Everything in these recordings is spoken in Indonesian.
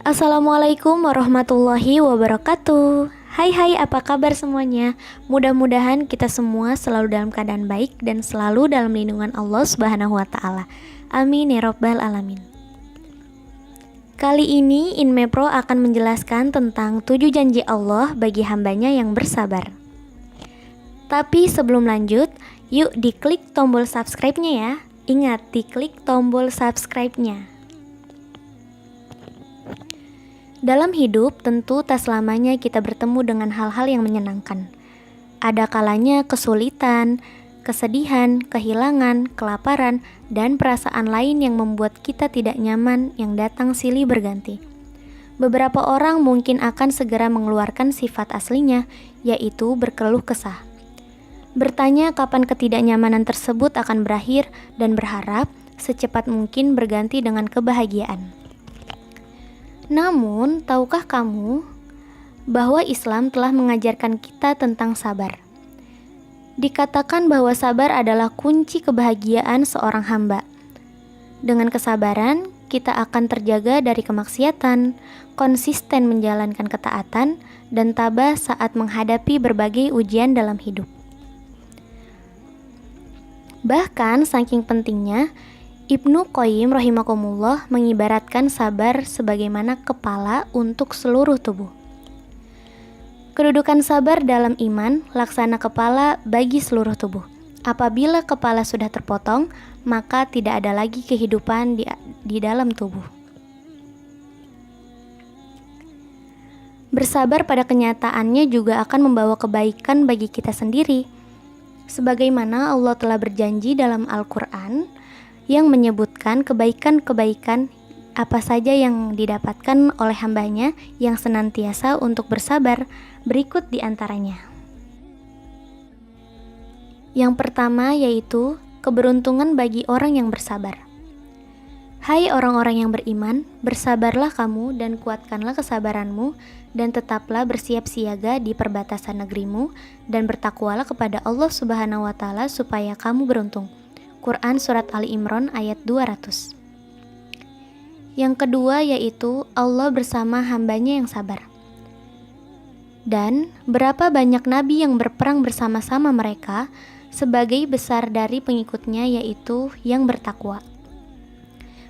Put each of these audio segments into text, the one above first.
Assalamualaikum warahmatullahi wabarakatuh. Hai apa kabar semuanya? Mudah-mudahan kita semua selalu dalam keadaan baik dan selalu dalam lindungan Allah Subhanahu wa taala. Amin ya rabbal alamin. Kali ini Inme Pro akan menjelaskan tentang 7 janji Allah bagi hambanya yang bersabar. Tapi sebelum lanjut, yuk diklik tombol subscribe-nya ya. Ingat, diklik tombol subscribe-nya. Dalam hidup, tentu tak selamanya kita bertemu dengan hal-hal yang menyenangkan. Ada kalanya kesulitan, kesedihan, kehilangan, kelaparan, dan perasaan lain yang membuat kita tidak nyaman yang datang silih berganti. Beberapa orang mungkin akan segera mengeluarkan sifat aslinya, yaitu berkeluh kesah. Bertanya kapan ketidaknyamanan tersebut akan berakhir dan berharap secepat mungkin berganti dengan kebahagiaan. Namun, tahukah kamu bahwa Islam telah mengajarkan kita tentang sabar? Dikatakan bahwa sabar adalah kunci kebahagiaan seorang hamba. Dengan kesabaran, kita akan terjaga dari kemaksiatan, konsisten menjalankan ketaatan, dan tabah saat menghadapi berbagai ujian dalam hidup. Bahkan, saking pentingnya, Ibnu Qayyim rahimakumullah mengibaratkan sabar sebagaimana kepala untuk seluruh tubuh. Kedudukan sabar dalam iman, laksana kepala bagi seluruh tubuh. Apabila kepala sudah terpotong, maka tidak ada lagi kehidupan di dalam tubuh. Bersabar pada kenyataannya juga akan membawa kebaikan bagi kita sendiri. Sebagaimana Allah telah berjanji dalam Al-Quran, yang menyebutkan kebaikan-kebaikan apa saja yang didapatkan oleh hambanya yang senantiasa untuk bersabar. Berikut di antaranya. Yang pertama yaitu keberuntungan bagi orang yang bersabar. Hai orang-orang yang beriman, bersabarlah kamu dan kuatkanlah kesabaranmu dan tetaplah bersiap siaga di perbatasan negerimu dan bertakwalah kepada Allah Subhanahu wa taala supaya kamu beruntung. Quran Surat Ali Imran ayat 200. Yang kedua yaitu Allah bersama hambanya yang sabar. Dan berapa banyak nabi yang berperang bersama-sama mereka sebagai besar dari pengikutnya yaitu yang bertakwa.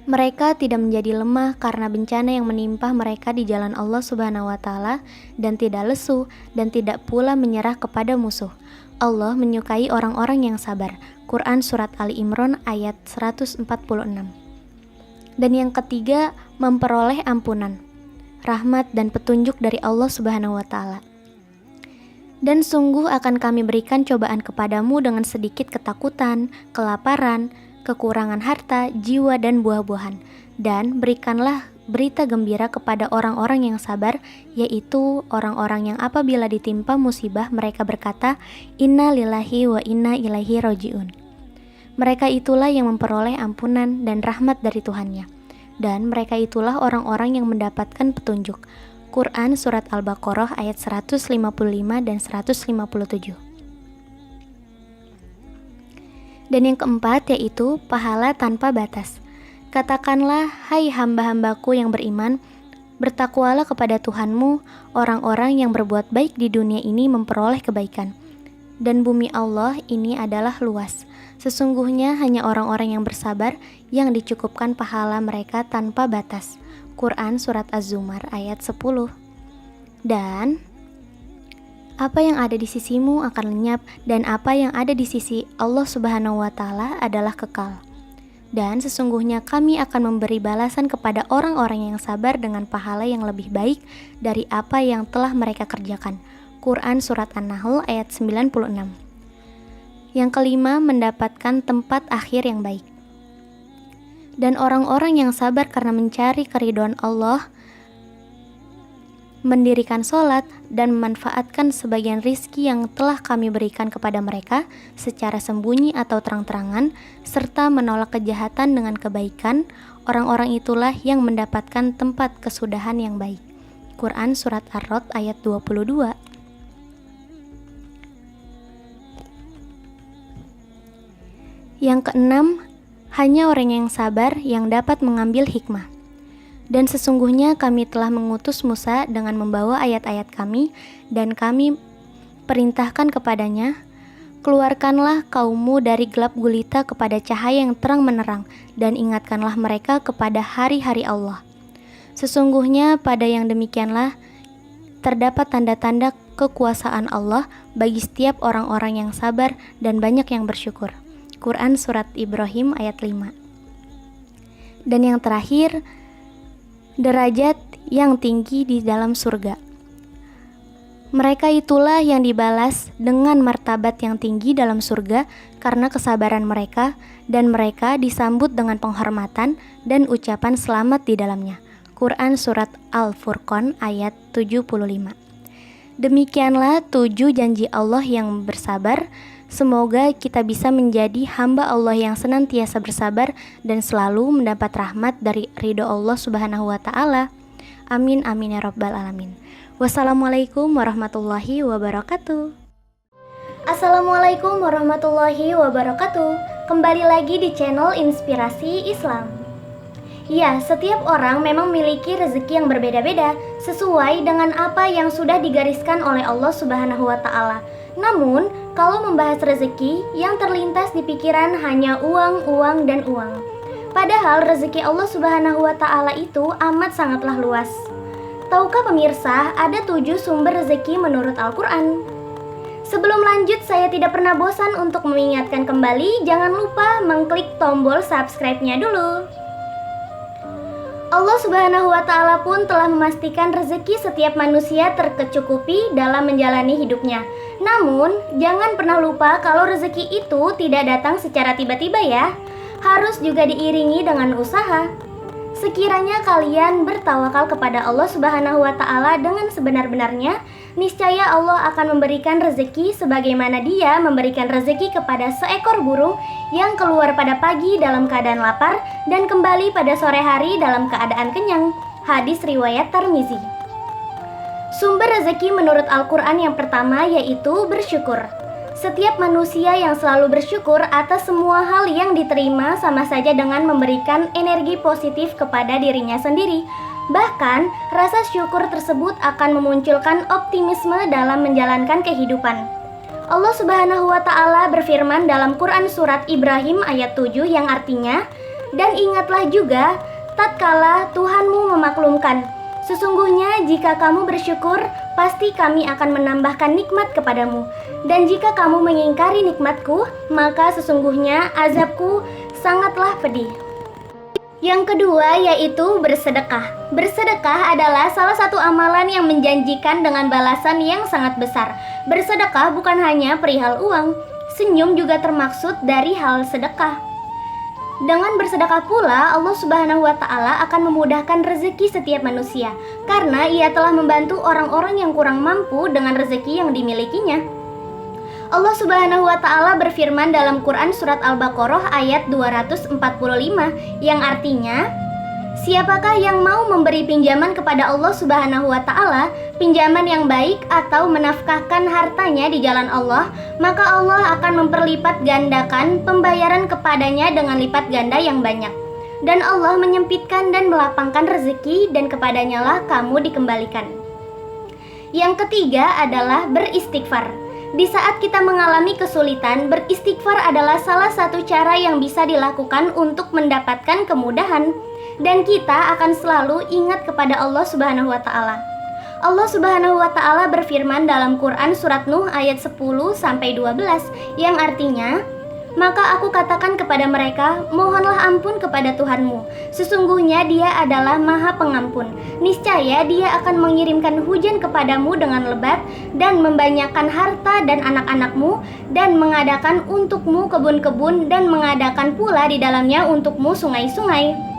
Mereka tidak menjadi lemah karena bencana yang menimpa mereka di jalan Allah Subhanahu wa taala dan tidak lesu dan tidak pula menyerah kepada musuh. Allah menyukai orang-orang yang sabar. Quran Surat Ali Imran ayat 146. Dan yang ketiga, memperoleh ampunan, rahmat dan petunjuk dari Allah Subhanahu wa taala. Dan sungguh akan kami berikan cobaan kepadamu dengan sedikit ketakutan, kelaparan, kekurangan harta, jiwa dan buah-buahan. Dan berikanlah berita gembira kepada orang-orang yang sabar, yaitu orang-orang yang apabila ditimpa musibah mereka berkata, Inna lillahi wa inna ilaihi roji'un. Mereka itulah yang memperoleh ampunan dan rahmat dari Tuhannya. Dan mereka itulah orang-orang yang mendapatkan petunjuk. Quran Surat Al-Baqarah ayat 155 dan 157. Dan yang keempat yaitu pahala tanpa batas. Katakanlah, hai hamba-hambaku yang beriman, bertakwalah kepada Tuhanmu, orang-orang yang berbuat baik di dunia ini memperoleh kebaikan. Dan bumi Allah ini adalah luas. Sesungguhnya hanya orang-orang yang bersabar yang dicukupkan pahala mereka tanpa batas. Quran Surat Az-Zumar ayat 10. Dan apa yang ada di sisimu akan lenyap dan apa yang ada di sisi Allah Subhanahu wa taala adalah kekal. Dan sesungguhnya kami akan memberi balasan kepada orang-orang yang sabar dengan pahala yang lebih baik dari apa yang telah mereka kerjakan. Quran Surat An-Nahl ayat 96. Yang kelima, mendapatkan tempat akhir yang baik. Dan orang-orang yang sabar karena mencari keridhaan Allah, mendirikan sholat, dan memanfaatkan sebagian rizki yang telah kami berikan kepada mereka secara sembunyi atau terang-terangan, serta menolak kejahatan dengan kebaikan, orang-orang itulah yang mendapatkan tempat kesudahan yang baik. Quran Surat Ar-Rod ayat 22. Yang keenam, hanya orang yang sabar yang dapat mengambil hikmah. Dan sesungguhnya kami telah mengutus Musa dengan membawa ayat-ayat kami, dan kami perintahkan kepadanya, keluarkanlah kaummu dari gelap gulita kepada cahaya yang terang menerang, dan ingatkanlah mereka kepada hari-hari Allah. Sesungguhnya pada yang demikianlah terdapat tanda-tanda kekuasaan Allah bagi setiap orang-orang yang sabar dan banyak yang bersyukur. Quran Surat Ibrahim ayat 5. Dan yang terakhir, derajat yang tinggi di dalam surga. Mereka itulah yang dibalas dengan martabat yang tinggi dalam surga karena kesabaran mereka, dan mereka disambut dengan penghormatan dan ucapan selamat di dalamnya. Quran Surat Al-Furqan ayat 75. Demikianlah 7 janji Allah yang bersabar. Semoga kita bisa menjadi hamba Allah yang senantiasa bersabar dan selalu mendapat rahmat dari ridho Allah Subhanahu wa Ta'ala. Amin amin ya rabbal alamin. Wassalamualaikum warahmatullahi wabarakatuh. Assalamualaikum warahmatullahi wabarakatuh. Kembali lagi di channel Inspirasi Islam. Ya, setiap orang memang memiliki rezeki yang berbeda-beda sesuai dengan apa yang sudah digariskan oleh Allah Subhanahu wa Ta'ala. Namun, kalau membahas rezeki, yang terlintas di pikiran hanya uang, uang, dan uang. Padahal rezeki Allah Subhanahu wa Ta'ala itu amat sangatlah luas. Tahukah pemirsa, ada 7 sumber rezeki menurut Al-Quran? Sebelum lanjut, saya tidak pernah bosan untuk mengingatkan kembali, jangan lupa mengklik tombol subscribe-nya dulu. Allah Subhanahu wa Ta'ala pun telah memastikan rezeki setiap manusia terkecukupi dalam menjalani hidupnya. Namun, jangan pernah lupa kalau rezeki itu tidak datang secara tiba-tiba ya. Harus juga diiringi dengan usaha. Sekiranya kalian bertawakal kepada Allah Subhanahu wa Ta'ala dengan sebenar-benarnya, niscaya Allah akan memberikan rezeki sebagaimana Dia memberikan rezeki kepada seekor burung yang keluar pada pagi dalam keadaan lapar dan kembali pada sore hari dalam keadaan kenyang. Hadis riwayat Tirmizi. Sumber rezeki menurut Al-Quran yang pertama yaitu bersyukur. Setiap manusia yang selalu bersyukur atas semua hal yang diterima sama saja dengan memberikan energi positif kepada dirinya sendiri. Bahkan, rasa syukur tersebut akan memunculkan optimisme dalam menjalankan kehidupan. Allah Subhanahu wa Ta'ala berfirman dalam Quran Surat Ibrahim ayat 7 yang artinya, dan ingatlah juga tatkala Tuhanmu memaklumkan, sesungguhnya jika kamu bersyukur, pasti kami akan menambahkan nikmat kepadamu. Dan jika kamu mengingkari nikmatku, maka sesungguhnya azabku sangatlah pedih. Yang kedua yaitu bersedekah. Bersedekah adalah salah satu amalan yang menjanjikan dengan balasan yang sangat besar. Bersedekah bukan hanya perihal uang, senyum juga termaksud dari hal sedekah. Dengan bersedekah pula, Allah Subhanahu wa Ta'ala akan memudahkan rezeki setiap manusia, karena Ia telah membantu orang-orang yang kurang mampu dengan rezeki yang dimilikinya. Allah Subhanahu wa Ta'ala berfirman dalam Quran Surat Al-Baqarah ayat 245 yang artinya, siapakah yang mau memberi pinjaman kepada Allah Subhanahu wa Ta'ala, pinjaman yang baik atau menafkahkan hartanya di jalan Allah, maka Allah akan memperlipat gandakan pembayaran kepadanya dengan lipat ganda yang banyak. Dan Allah menyempitkan dan melapangkan rezeki, dan kepadanya lah kamu dikembalikan. Yang ketiga adalah beristighfar. Di saat kita mengalami kesulitan, beristighfar adalah salah satu cara yang bisa dilakukan untuk mendapatkan kemudahan. Dan kita akan selalu ingat kepada Allah Subhanahu wa Ta'ala. Allah Subhanahu wa Ta'ala berfirman dalam Quran Surat Nuh ayat 10-12 yang artinya, maka aku katakan kepada mereka, mohonlah ampun kepada Tuhanmu. Sesungguhnya Dia adalah Maha Pengampun. Niscaya Dia akan mengirimkan hujan kepadamu dengan lebat dan membanyakkan harta dan anak-anakmu, dan mengadakan untukmu kebun-kebun, dan mengadakan pula di dalamnya untukmu sungai-sungai.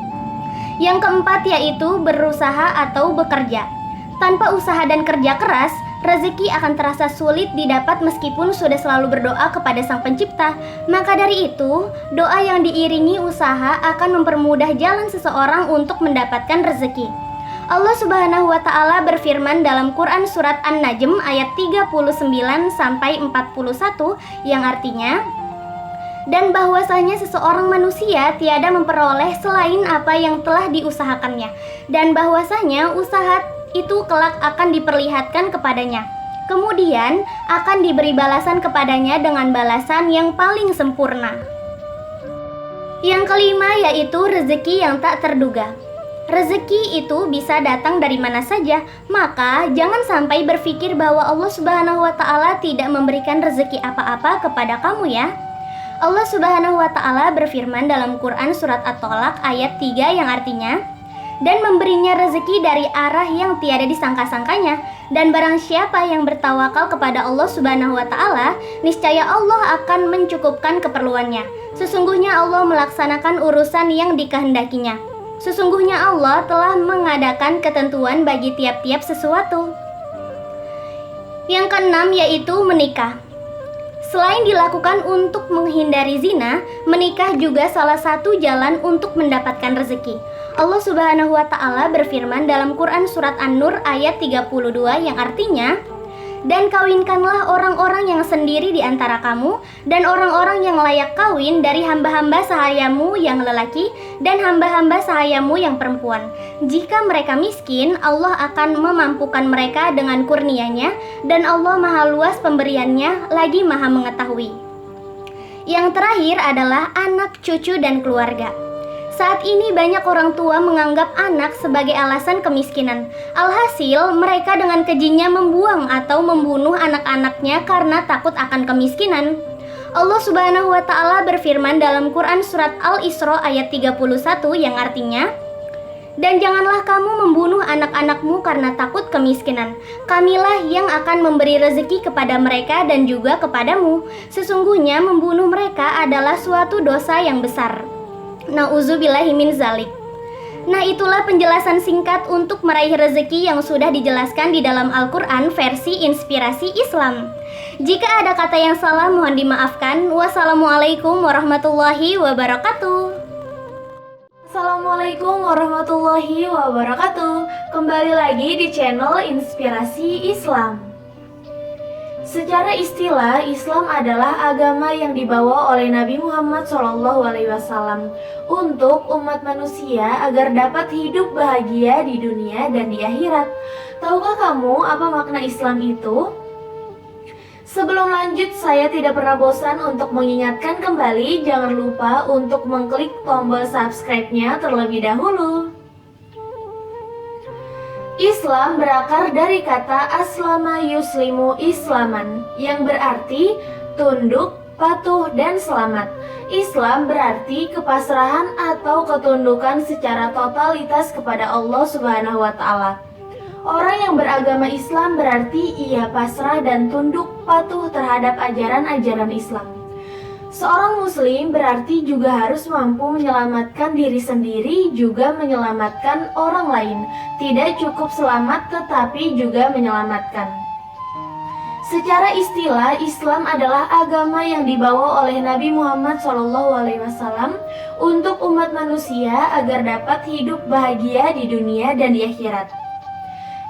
Yang keempat yaitu berusaha atau bekerja. Tanpa usaha dan kerja keras, rezeki akan terasa sulit didapat meskipun sudah selalu berdoa kepada Sang Pencipta. Maka dari itu, doa yang diiringi usaha akan mempermudah jalan seseorang untuk mendapatkan rezeki. Allah Subhanahu wa Ta'ala berfirman dalam Quran Surat An-Najm ayat 39-41 yang artinya, dan bahwasanya seseorang manusia tiada memperoleh selain apa yang telah diusahakannya, dan bahwasanya usaha itu kelak akan diperlihatkan kepadanya. Kemudian akan diberi balasan kepadanya dengan balasan yang paling sempurna. Yang kelima yaitu rezeki yang tak terduga. Rezeki itu bisa datang dari mana saja, maka jangan sampai berpikir bahwa Allah Subhanahu wa Ta'ala tidak memberikan rezeki apa-apa kepada kamu ya. Allah Subhanahu wa Ta'ala berfirman dalam Quran surat At-Tolak ayat 3 yang artinya, dan memberinya rezeki dari arah yang tiada disangka-sangkanya, dan barang siapa yang bertawakal kepada Allah Subhanahu wa Ta'ala, niscaya Allah akan mencukupkan keperluannya. Sesungguhnya Allah melaksanakan urusan yang dikehendakinya. Sesungguhnya Allah telah mengadakan ketentuan bagi tiap-tiap sesuatu. Yang keenam yaitu menikah. Selain dilakukan untuk menghindari zina, menikah juga salah satu jalan untuk mendapatkan rezeki. Allah Subhanahu wa Ta'ala berfirman dalam Quran surat An-Nur ayat 32 yang artinya, dan kawinkanlah orang-orang yang sendiri di antara kamu dan orang-orang yang layak kawin dari hamba-hamba sahayamu yang lelaki dan hamba-hamba sahayamu yang perempuan. Jika mereka miskin, Allah akan memampukan mereka dengan kurnia-Nya, dan Allah Maha luas pemberiannya lagi Maha mengetahui. Yang terakhir adalah anak, cucu, dan keluarga. Saat ini banyak orang tua menganggap anak sebagai alasan kemiskinan. Alhasil, mereka dengan kejinya membuang atau membunuh anak-anaknya karena takut akan kemiskinan. Allah Subhanahu wa Ta'ala berfirman dalam Quran surat Al-Isra ayat 31 yang artinya, dan janganlah kamu membunuh anak-anakmu karena takut kemiskinan. Kamilah yang akan memberi rezeki kepada mereka dan juga kepadamu. Sesungguhnya membunuh mereka adalah suatu dosa yang besar. Nauzubillahi min zalik. Nah, itulah penjelasan singkat untuk meraih rezeki yang sudah dijelaskan di dalam Al-Quran versi inspirasi Islam. Jika ada kata yang salah mohon dimaafkan. Wassalamualaikum warahmatullahi wabarakatuh. Assalamualaikum warahmatullahi wabarakatuh. Kembali lagi di channel Inspirasi Islam. Secara istilah, Islam adalah agama yang dibawa oleh Nabi Muhammad SAW untuk umat manusia agar dapat hidup bahagia di dunia dan di akhirat. Tahukah kamu apa makna Islam itu? Sebelum lanjut, saya tidak pernah bosan untuk mengingatkan kembali, jangan lupa untuk mengklik tombol subscribe-nya terlebih dahulu. Islam berakar dari kata aslama yuslimu islaman, yang berarti tunduk, patuh, dan selamat. Islam berarti kepasrahan atau ketundukan secara totalitas kepada Allah Subhanahu wa Ta'ala. Orang yang beragama Islam berarti ia pasrah dan tunduk patuh terhadap ajaran-ajaran Islam. Seorang muslim berarti juga harus mampu menyelamatkan diri sendiri, juga menyelamatkan orang lain. Tidak cukup selamat tetapi juga menyelamatkan. Secara istilah, Islam adalah agama yang dibawa oleh Nabi Muhammad SAW untuk umat manusia agar dapat hidup bahagia di dunia dan di akhirat.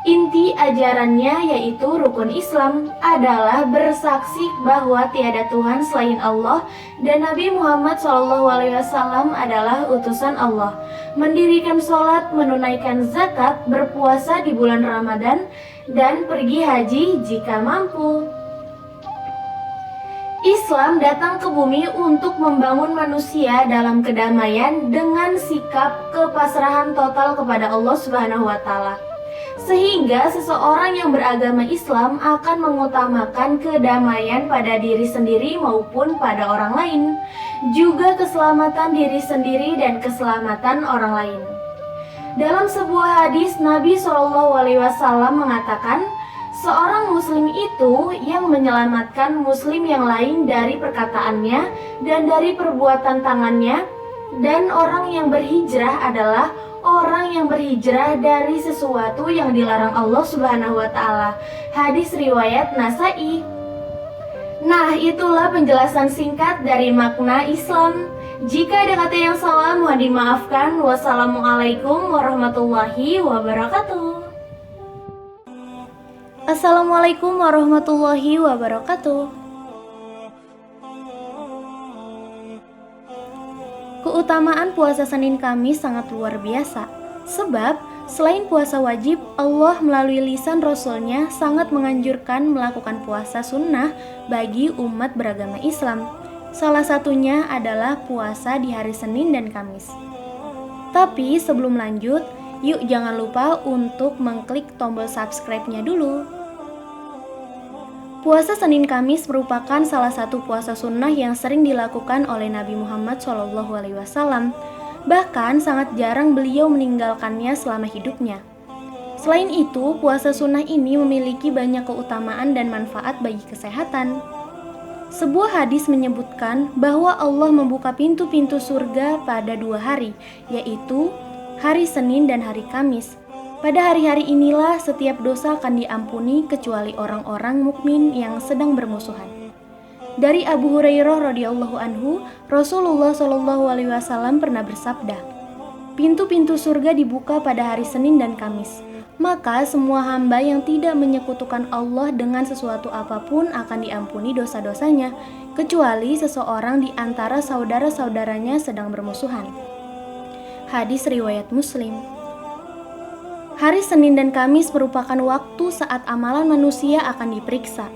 Inti ajarannya yaitu rukun Islam adalah bersaksi bahwa tiada Tuhan selain Allah dan Nabi Muhammad SAW adalah utusan Allah, mendirikan sholat, menunaikan zakat, berpuasa di bulan Ramadan, dan pergi haji jika mampu. Islam datang ke bumi untuk membangun manusia dalam kedamaian dengan sikap kepasrahan total kepada Allah Subhanahu wa Ta'ala. Sehingga seseorang yang beragama Islam akan mengutamakan kedamaian pada diri sendiri maupun pada orang lain, juga keselamatan diri sendiri dan keselamatan orang lain. Dalam sebuah hadis, Nabi SAW mengatakan, seorang muslim itu yang menyelamatkan muslim yang lain dari perkataannya dan dari perbuatan tangannya, dan orang yang berhijrah adalah orang yang berhijrah dari sesuatu yang dilarang Allah Subhanahu wa Ta'ala. Hadis riwayat Nasai. Nah, itulah penjelasan singkat dari makna Islam. Jika ada kata yang salah mohon dimaafkan. Wassalamualaikum warahmatullahi wabarakatuh. Assalamualaikum warahmatullahi wabarakatuh. Keutamaan puasa Senin Kamis sangat luar biasa. Sebab selain puasa wajib, Allah melalui lisan Rasul-Nya sangat menganjurkan melakukan puasa sunnah bagi umat beragama Islam. Salah satunya adalah puasa di hari Senin dan Kamis. Tapi sebelum lanjut, yuk jangan lupa untuk mengklik tombol subscribe-nya dulu. Puasa Senin Kamis merupakan salah satu puasa sunnah yang sering dilakukan oleh Nabi Muhammad SAW. Bahkan sangat jarang beliau meninggalkannya selama hidupnya. Selain itu, puasa sunnah ini memiliki banyak keutamaan dan manfaat bagi kesehatan. Sebuah hadis menyebutkan bahwa Allah membuka pintu-pintu surga pada 2 hari, yaitu hari Senin dan hari Kamis. Pada hari-hari inilah setiap dosa akan diampuni kecuali orang-orang mukmin yang sedang bermusuhan. Dari Abu Hurairah radhiyallahu anhu, Rasulullah SAW pernah bersabda, "Pintu-pintu surga dibuka pada hari Senin dan Kamis. Maka semua hamba yang tidak menyekutukan Allah dengan sesuatu apapun akan diampuni dosa-dosanya, kecuali seseorang di antara saudara-saudaranya sedang bermusuhan." Hadis riwayat Muslim. Hari Senin dan Kamis merupakan waktu saat amalan manusia akan diperiksa.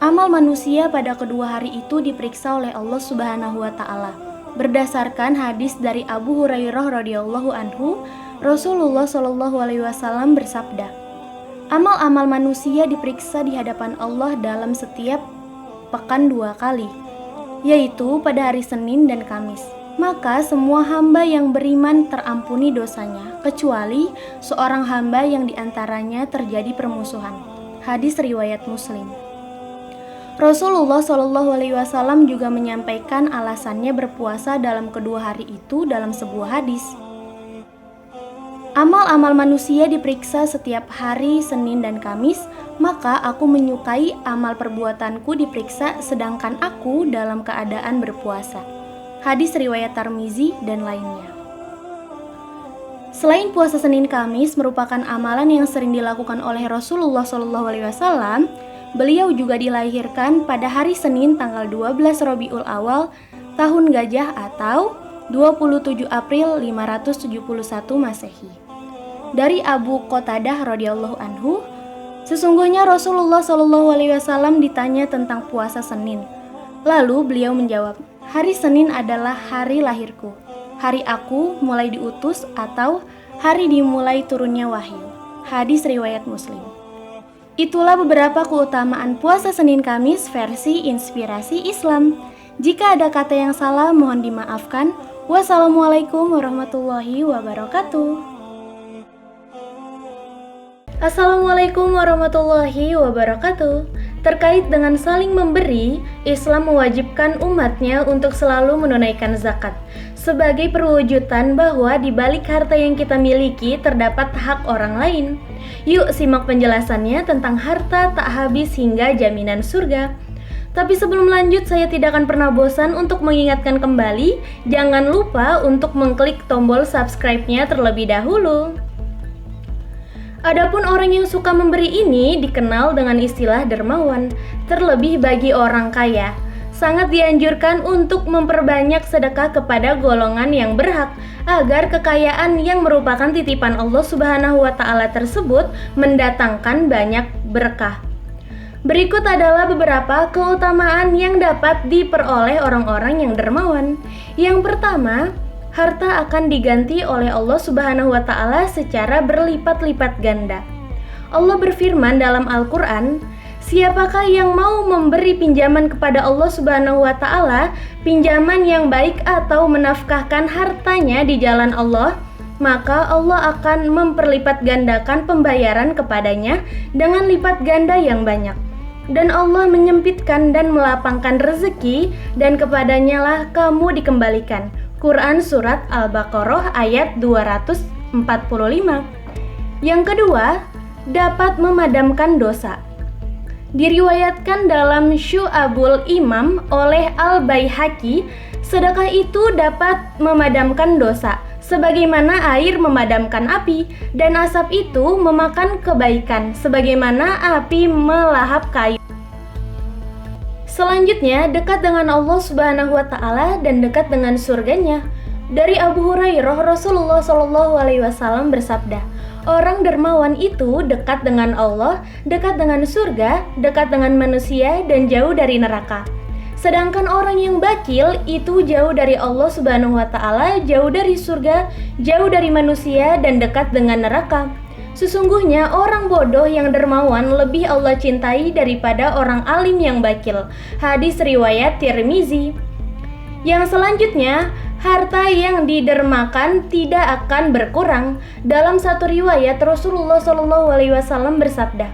Amal manusia pada kedua hari itu diperiksa oleh Allah Subhanahu wa Ta'ala. Berdasarkan hadis dari Abu Hurairah radhiyallahu anhu, Rasulullah SAW bersabda, "Amal-amal manusia diperiksa di hadapan Allah dalam setiap pekan 2 kali, yaitu pada hari Senin dan Kamis. Maka semua hamba yang beriman terampuni dosanya, kecuali seorang hamba yang diantaranya terjadi permusuhan." Hadis riwayat Muslim. Rasulullah SAW juga menyampaikan alasannya berpuasa dalam kedua hari itu dalam sebuah hadis. "Amal-amal manusia diperiksa setiap hari Senin dan Kamis, maka aku menyukai amal perbuatanku diperiksa sedangkan aku dalam keadaan berpuasa." Hadis riwayat Tirmizi dan lainnya. Selain puasa Senin Kamis merupakan amalan yang sering dilakukan oleh Rasulullah SAW, beliau juga dilahirkan pada hari Senin tanggal 12 Rabiul Awal tahun Gajah atau 27 April 571 Masehi. Dari Abu Qatadah radhiyallahu anhu, sesungguhnya Rasulullah SAW ditanya tentang puasa Senin. Lalu beliau menjawab, "Hari Senin adalah hari lahirku, hari aku mulai diutus atau hari dimulai turunnya wahyu." Hadis riwayat Muslim. Itulah beberapa keutamaan puasa Senin Kamis versi Inspirasi Islam. Jika ada kata yang salah mohon dimaafkan. Wassalamualaikum warahmatullahi wabarakatuh. Assalamualaikum warahmatullahi wabarakatuh. Terkait dengan saling memberi, Islam mewajibkan umatnya untuk selalu menunaikan zakat sebagai perwujudan bahwa di balik harta yang kita miliki terdapat hak orang lain. Yuk simak penjelasannya tentang harta tak habis hingga jaminan surga. Tapi sebelum lanjut, saya tidak akan pernah bosan untuk mengingatkan kembali, jangan lupa untuk mengklik tombol subscribe-nya terlebih dahulu. Adapun orang yang suka memberi ini dikenal dengan istilah dermawan, terlebih bagi orang kaya. Sangat dianjurkan untuk memperbanyak sedekah kepada golongan yang berhak, agar kekayaan yang merupakan titipan Allah Subhanahu wa Ta'ala tersebut mendatangkan banyak berkah. Berikut adalah beberapa keutamaan yang dapat diperoleh orang-orang yang dermawan. Yang pertama, harta akan diganti oleh Allah Subhanahu wa Ta'ala secara berlipat-lipat ganda. Allah berfirman dalam Al-Quran, "Siapakah yang mau memberi pinjaman kepada Allah Subhanahu wa Ta'ala, pinjaman yang baik atau menafkahkan hartanya di jalan Allah, maka Allah akan memperlipat gandakan pembayaran kepadanya dengan lipat ganda yang banyak. Dan Allah menyempitkan dan melapangkan rezeki, dan kepadanya lah kamu dikembalikan." Quran Surat Al-Baqarah ayat 245. Yang kedua, dapat memadamkan dosa. Diriwayatkan dalam Syu'abul Imam oleh Al-Baihaqi, sedekah itu dapat memadamkan dosa, sebagaimana air memadamkan api, dan asap itu memakan kebaikan, sebagaimana api melahap kayu. Selanjutnya, dekat dengan Allah Subhanahu wa Ta'ala dan dekat dengan surganya. Dari Abu Hurairah, Rasulullah Shallallahu Alaihi Wasallam bersabda, orang dermawan itu dekat dengan Allah, dekat dengan surga, dekat dengan manusia, dan jauh dari neraka. Sedangkan orang yang bakil itu jauh dari Allah Subhanahu wa Ta'ala, jauh dari surga, jauh dari manusia, dan dekat dengan neraka. Sesungguhnya orang bodoh yang dermawan lebih Allah cintai daripada orang alim yang bakil. Hadis riwayat Tirmizi. Yang selanjutnya, harta yang didermakan tidak akan berkurang. Dalam satu riwayat, Rasulullah Shallallahu Alaihi Wasallam bersabda,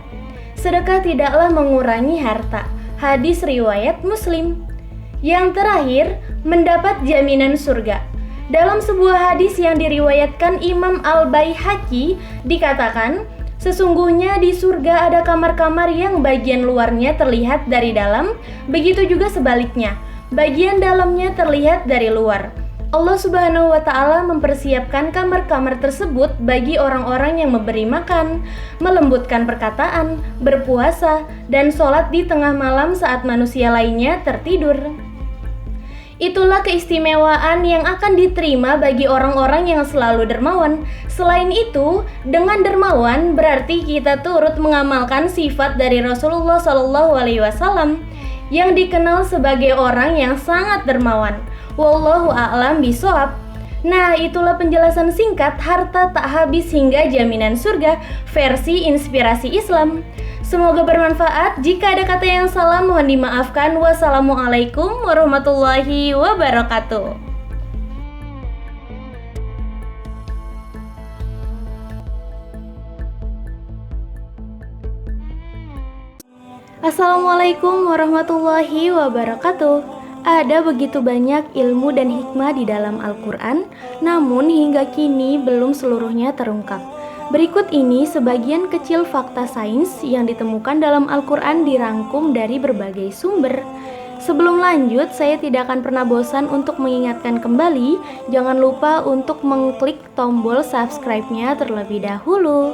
sedekah tidaklah mengurangi harta. Hadis riwayat Muslim. Yang terakhir, mendapat jaminan surga. Dalam sebuah hadis yang diriwayatkan Imam Al-Baihaqi dikatakan, sesungguhnya di surga ada kamar-kamar yang bagian luarnya terlihat dari dalam, begitu juga sebaliknya, bagian dalamnya terlihat dari luar. Allah Subhanahu wa Ta'ala mempersiapkan kamar-kamar tersebut bagi orang-orang yang memberi makan, melembutkan perkataan, berpuasa, dan sholat di tengah malam saat manusia lainnya tertidur. Itulah keistimewaan yang akan diterima bagi orang-orang yang selalu dermawan. Selain itu, dengan dermawan berarti kita turut mengamalkan sifat dari Rasulullah SAW yang dikenal sebagai orang yang sangat dermawan. Wallahu a'lam bishawab. Nah, itulah penjelasan singkat harta tak habis hingga jaminan surga versi inspirasi Islam. Semoga bermanfaat. Jika ada kata yang salah mohon dimaafkan. Wassalamualaikum warahmatullahi wabarakatuh. Assalamualaikum warahmatullahi wabarakatuh. Ada begitu banyak ilmu dan hikmah di dalam Al-Quran, namun hingga kini belum seluruhnya terungkap. Berikut ini sebagian kecil fakta sains yang ditemukan dalam Al-Quran dirangkum dari berbagai sumber. Sebelum lanjut, saya tidak akan pernah bosan untuk mengingatkan kembali, jangan lupa untuk mengklik tombol subscribe-nya terlebih dahulu.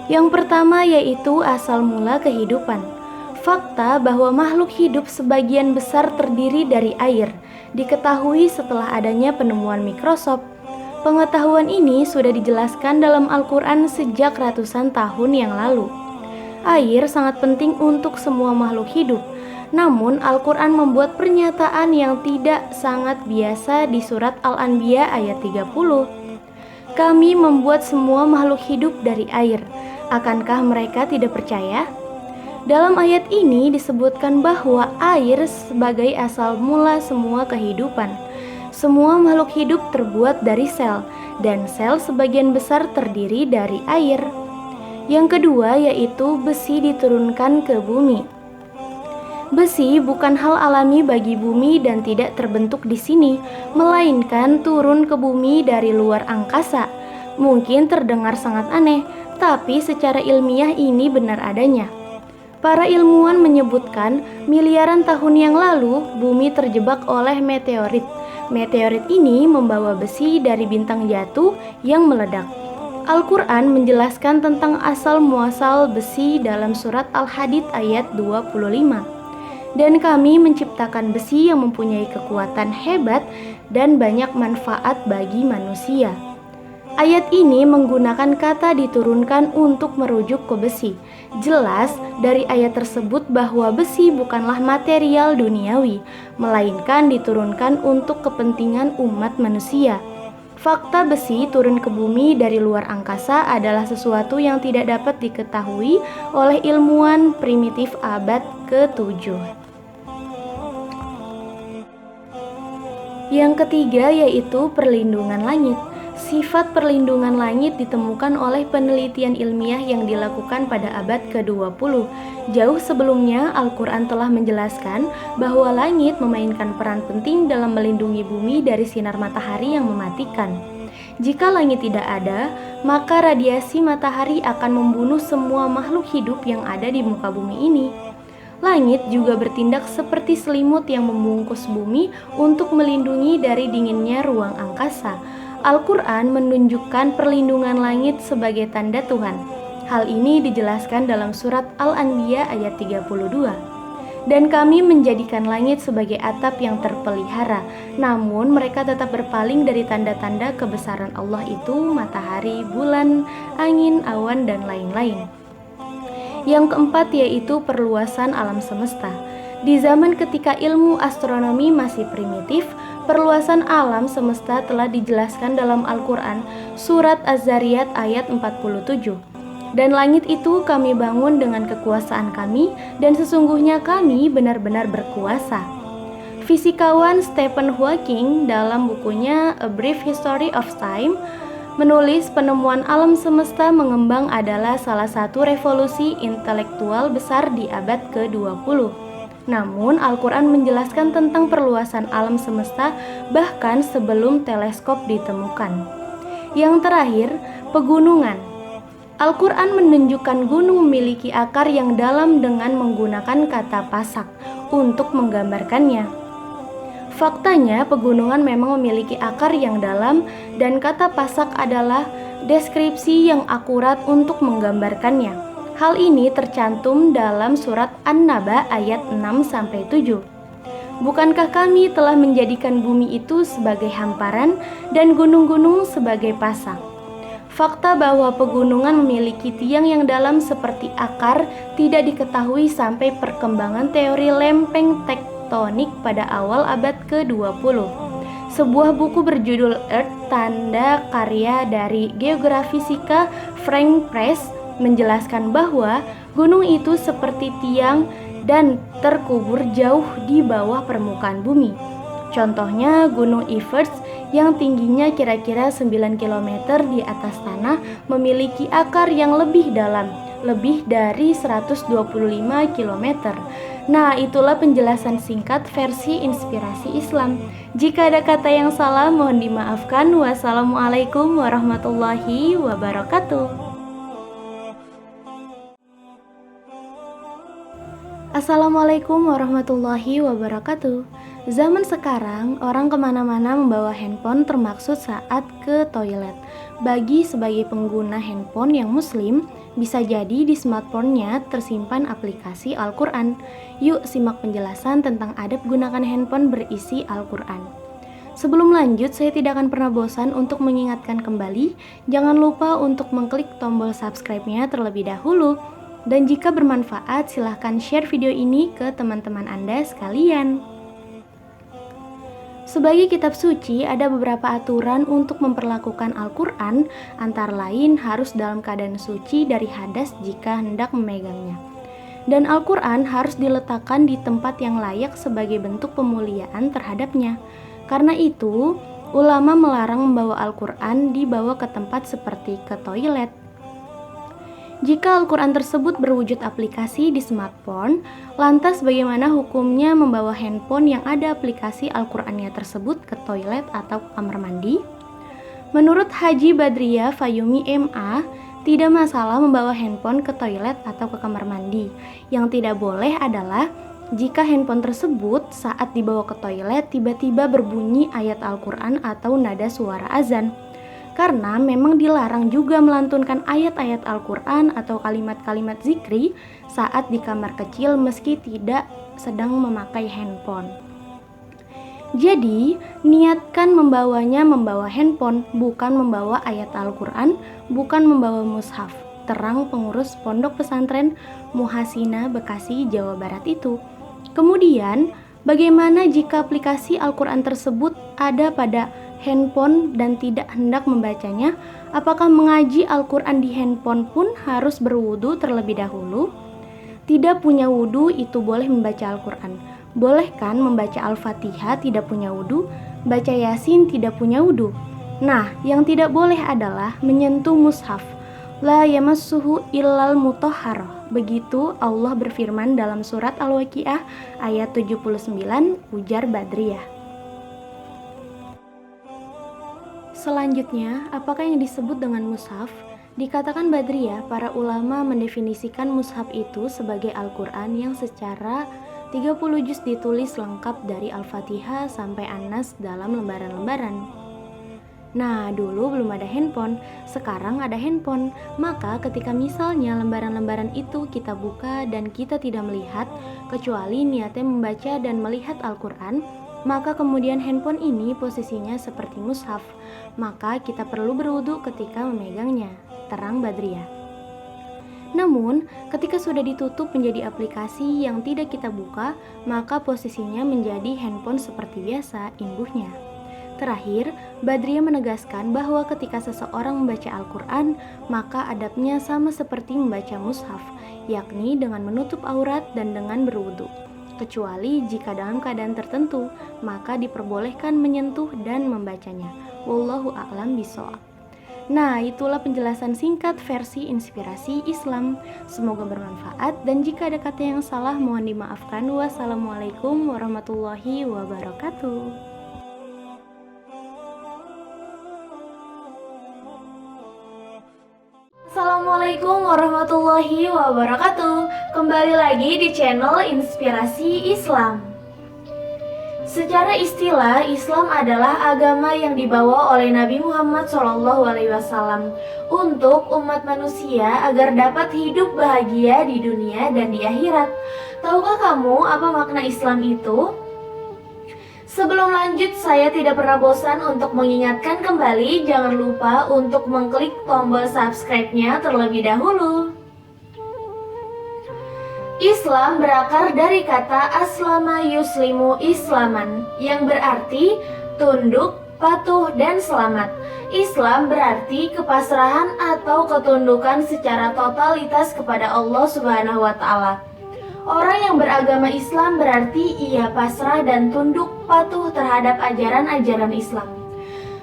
Yang pertama yaitu asal mula kehidupan. Fakta bahwa makhluk hidup sebagian besar terdiri dari air diketahui setelah adanya penemuan mikroskop. Pengetahuan ini sudah dijelaskan dalam Al-Quran sejak ratusan tahun yang lalu. Air sangat penting untuk semua makhluk hidup. Namun Al-Quran membuat pernyataan yang tidak sangat biasa di surat Al-Anbiya ayat 30. Kami membuat semua makhluk hidup dari air. Akankah mereka tidak percaya? Dalam ayat ini disebutkan bahwa air sebagai asal mula semua kehidupan. Semua makhluk hidup terbuat dari sel, dan sel sebagian besar terdiri dari air. Yang kedua yaitu besi diturunkan ke bumi. Besi bukan hal alami bagi bumi dan tidak terbentuk di sini, melainkan turun ke bumi dari luar angkasa. Mungkin terdengar sangat aneh, tapi secara ilmiah ini benar adanya. Para ilmuwan menyebutkan miliaran tahun yang lalu bumi terjebak oleh meteorit. Meteorit ini membawa besi dari bintang jatuh yang meledak. Al-Quran menjelaskan tentang asal muasal besi dalam surat Al-Hadid ayat 25. Dan kami menciptakan besi yang mempunyai kekuatan hebat dan banyak manfaat bagi manusia. Ayat ini menggunakan kata diturunkan untuk merujuk ke besi. Jelas dari ayat tersebut bahwa besi bukanlah material duniawi, melainkan diturunkan untuk kepentingan umat manusia. Fakta besi turun ke bumi dari luar angkasa adalah sesuatu yang tidak dapat diketahui oleh ilmuwan primitif abad ke-7. Yang ketiga yaitu perlindungan langit. Sifat perlindungan langit ditemukan oleh penelitian ilmiah yang dilakukan pada abad ke-20. Jauh sebelumnya, Al-Quran telah menjelaskan bahwa langit memainkan peran penting dalam melindungi bumi dari sinar matahari yang mematikan. Jika langit tidak ada, maka radiasi matahari akan membunuh semua makhluk hidup yang ada di muka bumi ini. Langit juga bertindak seperti selimut yang membungkus bumi untuk melindungi dari dinginnya ruang angkasa. Al-Quran menunjukkan perlindungan langit sebagai tanda Tuhan. Hal ini dijelaskan dalam surat Al-Anbiya ayat 32. Dan kami menjadikan langit sebagai atap yang terpelihara, namun mereka tetap berpaling dari tanda-tanda kebesaran Allah itu matahari, bulan, angin, awan, dan lain-lain. Yang keempat yaitu perluasan alam semesta. Di zaman ketika ilmu astronomi masih primitif, perluasan alam semesta telah dijelaskan dalam Al-Quran, surat Az-Zariyat ayat 47. Dan langit itu kami bangun dengan kekuasaan kami, dan sesungguhnya kami benar-benar berkuasa. Fisikawan Stephen Hawking dalam bukunya A Brief History of Time menulis penemuan alam semesta mengembang adalah salah satu revolusi intelektual besar di abad ke-20. Namun Al-Quran menjelaskan tentang perluasan alam semesta bahkan sebelum teleskop ditemukan. Yang terakhir, pegunungan. Al-Quran menunjukkan gunung memiliki akar yang dalam dengan menggunakan kata pasak untuk menggambarkannya. Faktanya, pegunungan memang memiliki akar yang dalam dan kata pasak adalah deskripsi yang akurat untuk menggambarkannya. Hal ini tercantum dalam surat An-Naba ayat 6-7. Bukankah kami telah menjadikan bumi itu sebagai hamparan dan gunung-gunung sebagai pasak? Fakta bahwa pegunungan memiliki tiang yang dalam seperti akar tidak diketahui sampai perkembangan teori lempeng tektonik pada awal abad ke-20. Sebuah buku berjudul Earth, tanda karya dari geografisika Frank Press menjelaskan bahwa gunung itu seperti tiang dan terkubur jauh di bawah permukaan bumi. Contohnya Gunung Everest yang tingginya kira-kira 9 km di atas tanah memiliki akar yang lebih dalam, lebih dari 125 km. Nah, itulah penjelasan singkat versi inspirasi Islam. Jika ada kata yang salah, mohon dimaafkan. Wassalamualaikum warahmatullahi wabarakatuh. Assalamualaikum warahmatullahi wabarakatuh. Zaman sekarang, orang kemana-mana membawa handphone termaksud saat ke toilet. Bagi sebagai pengguna handphone yang muslim, bisa jadi di smartphone-nya tersimpan aplikasi Al-Quran. Yuk simak penjelasan tentang adab gunakan handphone berisi Al-Quran. Sebelum lanjut, saya tidak akan pernah bosan untuk mengingatkan kembali, jangan lupa untuk mengklik tombol subscribe-nya terlebih dahulu. Dan jika bermanfaat, silahkan share video ini ke teman-teman Anda sekalian. Sebagai kitab suci, ada beberapa aturan untuk memperlakukan Al-Quran, antara lain harus dalam keadaan suci dari hadas jika hendak memegangnya. Dan Al-Quran harus diletakkan di tempat yang layak sebagai bentuk pemuliaan terhadapnya. Karena itu, ulama melarang membawa Al-Quran dibawa ke tempat seperti ke toilet. Jika Al-Quran tersebut berwujud aplikasi di smartphone, lantas bagaimana hukumnya membawa handphone yang ada aplikasi Al-Qurannya tersebut ke toilet atau kamar mandi? Menurut Haji Badriah Fayumi MA, tidak masalah membawa handphone ke toilet atau ke kamar mandi. Yang tidak boleh adalah jika handphone tersebut saat dibawa ke toilet tiba-tiba berbunyi ayat Al-Quran atau nada suara azan. Karena memang dilarang juga melantunkan ayat-ayat Al-Quran atau kalimat-kalimat zikri saat di kamar kecil meski tidak sedang memakai handphone. Jadi, niatkan membawanya membawa handphone, bukan membawa ayat Al-Quran, bukan membawa mushaf. Terang pengurus Pondok Pesantren Muhasina Bekasi, Jawa Barat itu. Kemudian, bagaimana jika aplikasi Al-Quran tersebut ada pada handphone dan tidak hendak membacanya? Apakah mengaji Al-Quran di handphone pun harus berwudu terlebih dahulu? Tidak punya wudu itu boleh membaca Al-Quran. Boleh kan membaca Al-Fatihah tidak punya wudu? Baca Yasin tidak punya wudu? Nah, yang tidak boleh adalah menyentuh mushaf. La yamassuhu illal mutahharah. Begitu Allah berfirman dalam surat Al-Waqiah ayat 79, ujar Badriyah. Selanjutnya, apakah yang disebut dengan mushaf? Dikatakan Badriyah, para ulama mendefinisikan mushaf itu sebagai Al-Quran yang secara 30 juz ditulis lengkap dari Al-Fatihah sampai An-Nas dalam lembaran-lembaran. Nah, dulu belum ada handphone, sekarang ada handphone. Maka ketika misalnya lembaran-lembaran itu kita buka dan kita tidak melihat, kecuali niatnya membaca dan melihat Al-Quran, maka kemudian handphone ini posisinya seperti mushaf. Maka kita perlu berwudu ketika memegangnya. Terang Badriah. Namun, ketika sudah ditutup menjadi aplikasi yang tidak kita buka, maka posisinya menjadi handphone seperti biasa, imbuhnya. Terakhir, Badriah menegaskan bahwa ketika seseorang membaca Al-Quran, maka adabnya sama seperti membaca mushaf, yakni dengan menutup aurat dan dengan berwudu. Kecuali jika dalam keadaan tertentu, maka diperbolehkan menyentuh dan membacanya. Wallahu a'lam bishawab. Nah, itulah penjelasan singkat versi inspirasi Islam. Semoga bermanfaat dan jika ada kata yang salah mohon dimaafkan. Wassalamualaikum warahmatullahi wabarakatuh. Assalamualaikum warahmatullahi wabarakatuh. Kembali lagi di channel Inspirasi Islam. Secara istilah, Islam adalah agama yang dibawa oleh Nabi Muhammad SAW untuk umat manusia agar dapat hidup bahagia di dunia dan di akhirat. Tahukah kamu apa makna Islam itu? Sebelum lanjut, saya tidak pernah bosan untuk mengingatkan kembali, jangan lupa untuk mengklik tombol subscribe-nya terlebih dahulu. Islam berakar dari kata aslama yuslimu islaman, yang berarti tunduk, patuh, dan selamat. Islam berarti kepasrahan atau ketundukan secara totalitas kepada Allah Subhanahu wa Ta'ala. Orang yang beragama Islam berarti ia pasrah dan tunduk patuh terhadap ajaran-ajaran Islam.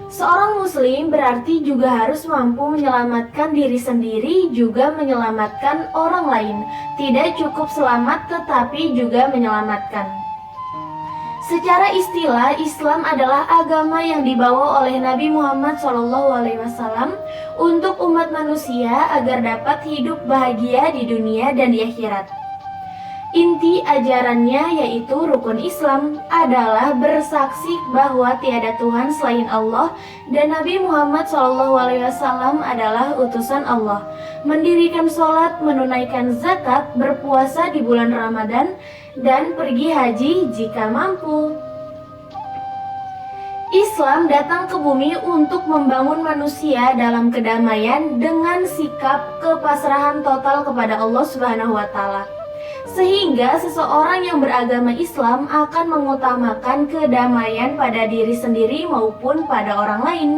Seorang muslim berarti juga harus mampu menyelamatkan diri sendiri juga menyelamatkan orang lain. Tidak cukup selamat tetapi juga menyelamatkan. Secara istilah, Islam adalah agama yang dibawa oleh Nabi Muhammad SAW untuk umat manusia agar dapat hidup bahagia di dunia dan di akhirat. Inti ajarannya yaitu rukun Islam adalah bersaksi bahwa tiada Tuhan selain Allah dan Nabi Muhammad SAW adalah utusan Allah, mendirikan sholat, menunaikan zakat, berpuasa di bulan Ramadan, dan pergi haji jika mampu. Islam datang ke bumi untuk membangun manusia dalam kedamaian dengan sikap kepasrahan total kepada Allah Subhanahu wa Ta'ala. Sehingga seseorang yang beragama Islam akan mengutamakan kedamaian pada diri sendiri maupun pada orang lain,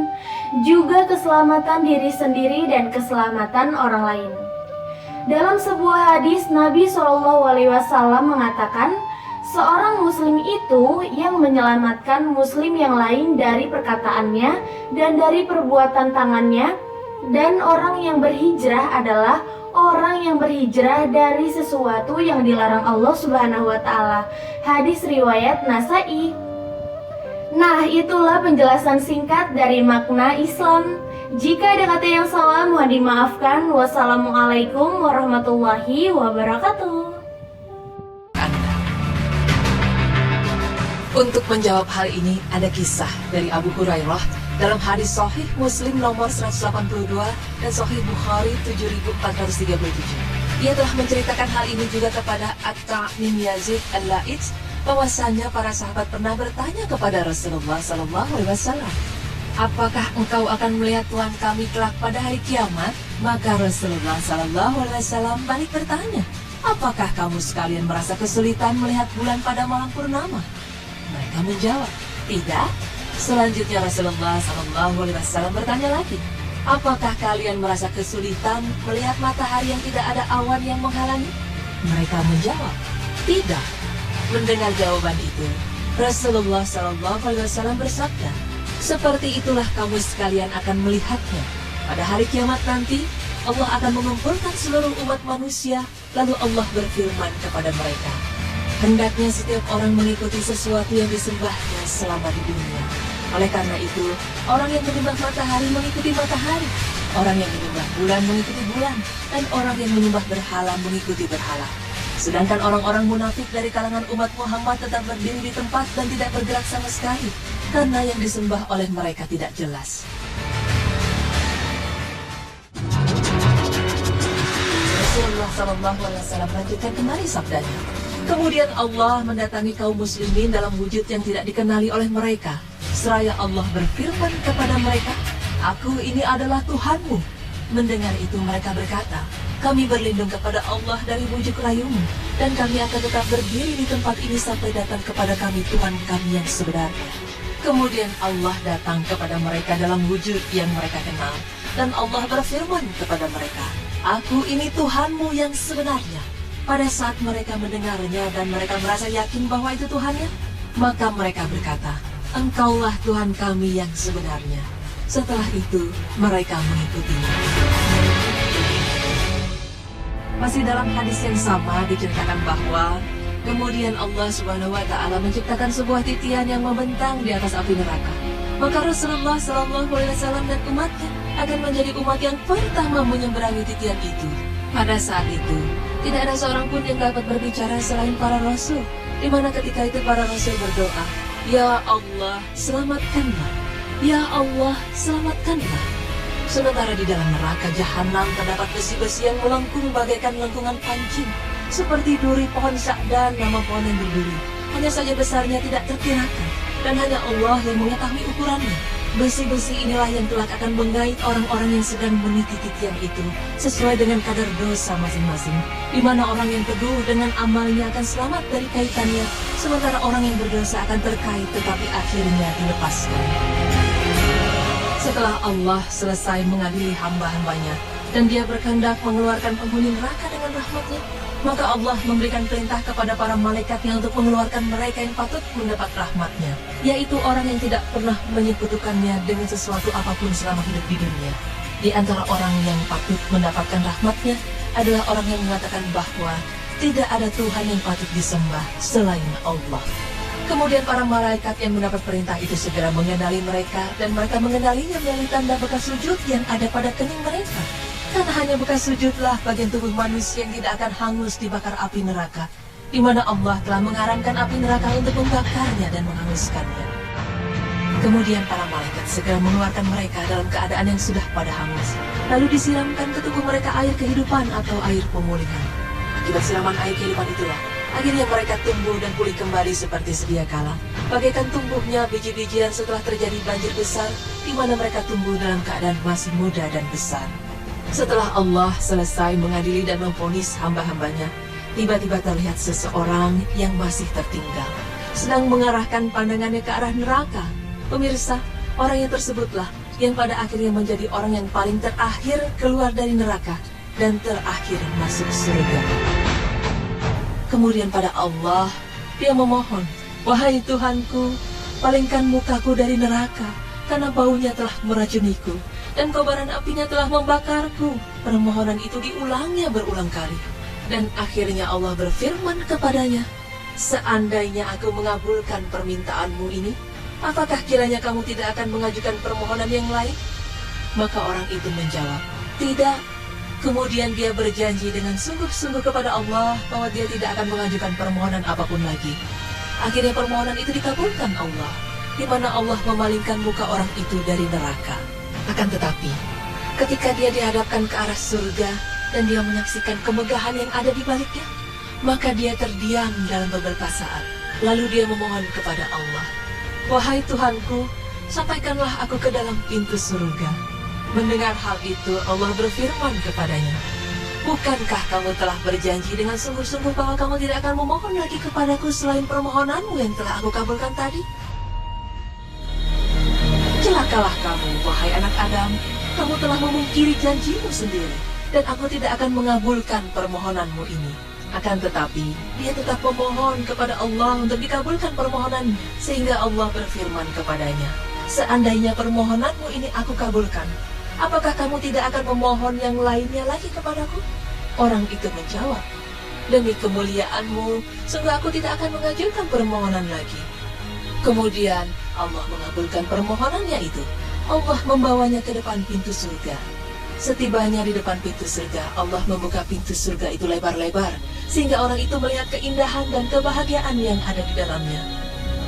juga keselamatan diri sendiri dan keselamatan orang lain. Dalam sebuah hadis, Nabi SAW mengatakan, seorang muslim itu yang menyelamatkan muslim yang lain dari perkataannya dan dari perbuatan tangannya, dan orang yang berhijrah adalah orang yang berhijrah dari sesuatu yang dilarang Allah Subhanahu wa Ta'ala. Hadis riwayat Nasai. Nah, itulah penjelasan singkat dari makna Islam. Jika ada kata yang salah mohon dimaafkan. Wassalamualaikum warahmatullahi wabarakatuh. Untuk menjawab hal ini ada kisah dari Abu Hurairah dalam hadis Sahih Muslim nomor 182 dan Sahih Bukhari 7437. Ia telah menceritakan hal ini juga kepada Atta bin Yazid al-La'its bahwasanya para sahabat pernah bertanya kepada Rasulullah SAW, apakah engkau akan melihat Tuhan kami kelak pada hari kiamat? Maka Rasulullah SAW balik bertanya, apakah kamu sekalian merasa kesulitan melihat bulan pada malam purnama? Mereka menjawab, tidak. Selanjutnya Rasulullah SAW bertanya lagi, apakah kalian merasa kesulitan melihat matahari yang tidak ada awan yang menghalangi? Mereka menjawab, tidak. Mendengar jawaban itu, Rasulullah SAW bersabda, seperti itulah kamu sekalian akan melihatnya. Pada hari kiamat nanti, Allah akan mengumpulkan seluruh umat manusia, lalu Allah berfirman kepada mereka, hendaknya setiap orang mengikuti sesuatu yang disembahnya selama di dunia. Oleh karena itu, orang yang menyembah matahari mengikuti matahari, orang yang menyembah bulan mengikuti bulan, dan orang yang menyembah berhala mengikuti berhala. Sedangkan orang-orang munafik dari kalangan umat Muhammad tetap berdiri di tempat dan tidak bergerak sama sekali, karena yang disembah oleh mereka tidak jelas. Rasulullah SAW melanjutkan kembali sabdanya. Kemudian Allah mendatangi kaum muslimin dalam wujud yang tidak dikenali oleh mereka. Seraya Allah berfirman kepada mereka, "Aku ini adalah Tuhanmu." Mendengar itu mereka berkata, "Kami berlindung kepada Allah dari bujuk rayumu, dan kami akan tetap berdiri di tempat ini sampai datang kepada kami Tuhan kami yang sebenarnya." Kemudian Allah datang kepada mereka dalam wujud yang mereka kenal, dan Allah berfirman kepada mereka, "Aku ini Tuhanmu yang sebenarnya." Pada saat mereka mendengarnya dan mereka merasa yakin bahwa itu Tuhannya, maka mereka berkata, "Engkaulah Tuhan kami yang sebenarnya." Setelah itu, mereka mengikutinya. Masih dalam hadis yang sama diceritakan bahwa kemudian Allah Subhanahu wa Ta'ala menciptakan sebuah titian yang membentang di atas api neraka. Maka Rasulullah SAW dan umatnya akan menjadi umat yang pertama menyeberangi titian itu. Pada saat itu, tidak ada seorang pun yang dapat berbicara selain para rasul, di mana ketika itu para rasul berdoa, "Ya Allah, selamatkanlah. Ya Allah, selamatkanlah." Sementara di dalam neraka jahanam terdapat besi-besi yang melengkung bagaikan lengkungan pancing, seperti duri pohon sakdan, nama pohon yang berduri. Hanya saja besarnya tidak terkirakan, dan hanya Allah yang mengetahui ukurannya. Besi-besi inilah yang kelak akan menggait orang-orang yang sedang meniti titian itu sesuai dengan kadar dosa masing-masing, di mana orang yang teguh dengan amalnya akan selamat dari kaitannya, sementara orang yang berdosa akan terkait tetapi akhirnya dilepaskan. Setelah Allah selesai mengadili hamba-hambanya dan dia berkehendak mengeluarkan penghuni neraka dengan rahmatnya, maka Allah memberikan perintah kepada para malaikatnya untuk mengeluarkan mereka yang patut mendapat rahmatnya, yaitu orang yang tidak pernah menyekutukannya dengan sesuatu apapun selama hidup di dunia. Di antara orang yang patut mendapatkan rahmatnya adalah orang yang mengatakan bahwa tidak ada Tuhan yang patut disembah selain Allah. Kemudian para malaikat yang mendapat perintah itu segera mengenali mereka, dan mereka mengenalinya melalui tanda bekas sujud yang ada pada kening mereka. Karena hanya bekas sujudlah bagian tubuh manusia yang tidak akan hangus dibakar api neraka, di mana Allah telah mengarankan api neraka untuk membakarnya dan menghanguskannya. Kemudian para malaikat segera mengeluarkan mereka dalam keadaan yang sudah pada hangus, lalu disiramkan ke tubuh mereka air kehidupan atau air pemulihan. Akibat siraman air kehidupan itulah, akhirnya mereka tumbuh dan pulih kembali seperti sedia kala, bagaikan tumbuhnya biji-bijian setelah terjadi banjir besar, di mana mereka tumbuh dalam keadaan masih muda dan besar. Setelah Allah selesai mengadili dan memvonis hamba-hambanya, tiba-tiba terlihat seseorang yang masih tertinggal, sedang mengarahkan pandangannya ke arah neraka. Pemirsa, orang yang tersebutlah yang pada akhirnya menjadi orang yang paling terakhir keluar dari neraka dan terakhir masuk surga. Kemudian pada Allah, dia memohon, "Wahai Tuhanku, palingkan mukaku dari neraka, karena baunya telah meracuniku, dan kobaran apinya telah membakarku." Permohonan itu diulangnya berulang kali. Dan akhirnya Allah berfirman kepadanya, "Seandainya aku mengabulkan permintaanmu ini, apakah kiranya kamu tidak akan mengajukan permohonan yang lain?" Maka orang itu menjawab, "Tidak." Kemudian dia berjanji dengan sungguh-sungguh kepada Allah bahwa dia tidak akan mengajukan permohonan apapun lagi. Akhirnya permohonan itu dikabulkan Allah, di mana Allah memalingkan muka orang itu dari neraka. Akan tetapi, ketika dia dihadapkan ke arah surga dan dia menyaksikan kemegahan yang ada di baliknya, maka dia terdiam dalam beberapa saat. Lalu dia memohon kepada Allah, "Wahai Tuhanku, sampaikanlah aku ke dalam pintu surga." Mendengar hal itu, Allah berfirman kepadanya, "Bukankah kamu telah berjanji dengan sungguh-sungguh bahwa kamu tidak akan memohon lagi kepadaku selain permohonanmu yang telah aku kabulkan tadi? Celakalah kamu, wahai anak Adam, kamu telah memungkiri janjimu sendiri, dan aku tidak akan mengabulkan permohonanmu ini." Akan tetapi, dia tetap memohon kepada Allah untuk dikabulkan permohonannya, sehingga Allah berfirman kepadanya, "Seandainya permohonanmu ini aku kabulkan, apakah kamu tidak akan memohon yang lainnya lagi kepadaku?" Orang itu menjawab, "Demi kemuliaanmu, sungguh aku tidak akan mengajukan permohonan lagi." Kemudian Allah mengabulkan permohonannya itu. Allah membawanya ke depan pintu surga. Setibanya di depan pintu surga, Allah membuka pintu surga itu lebar-lebar, sehingga orang itu melihat keindahan dan kebahagiaan yang ada di dalamnya.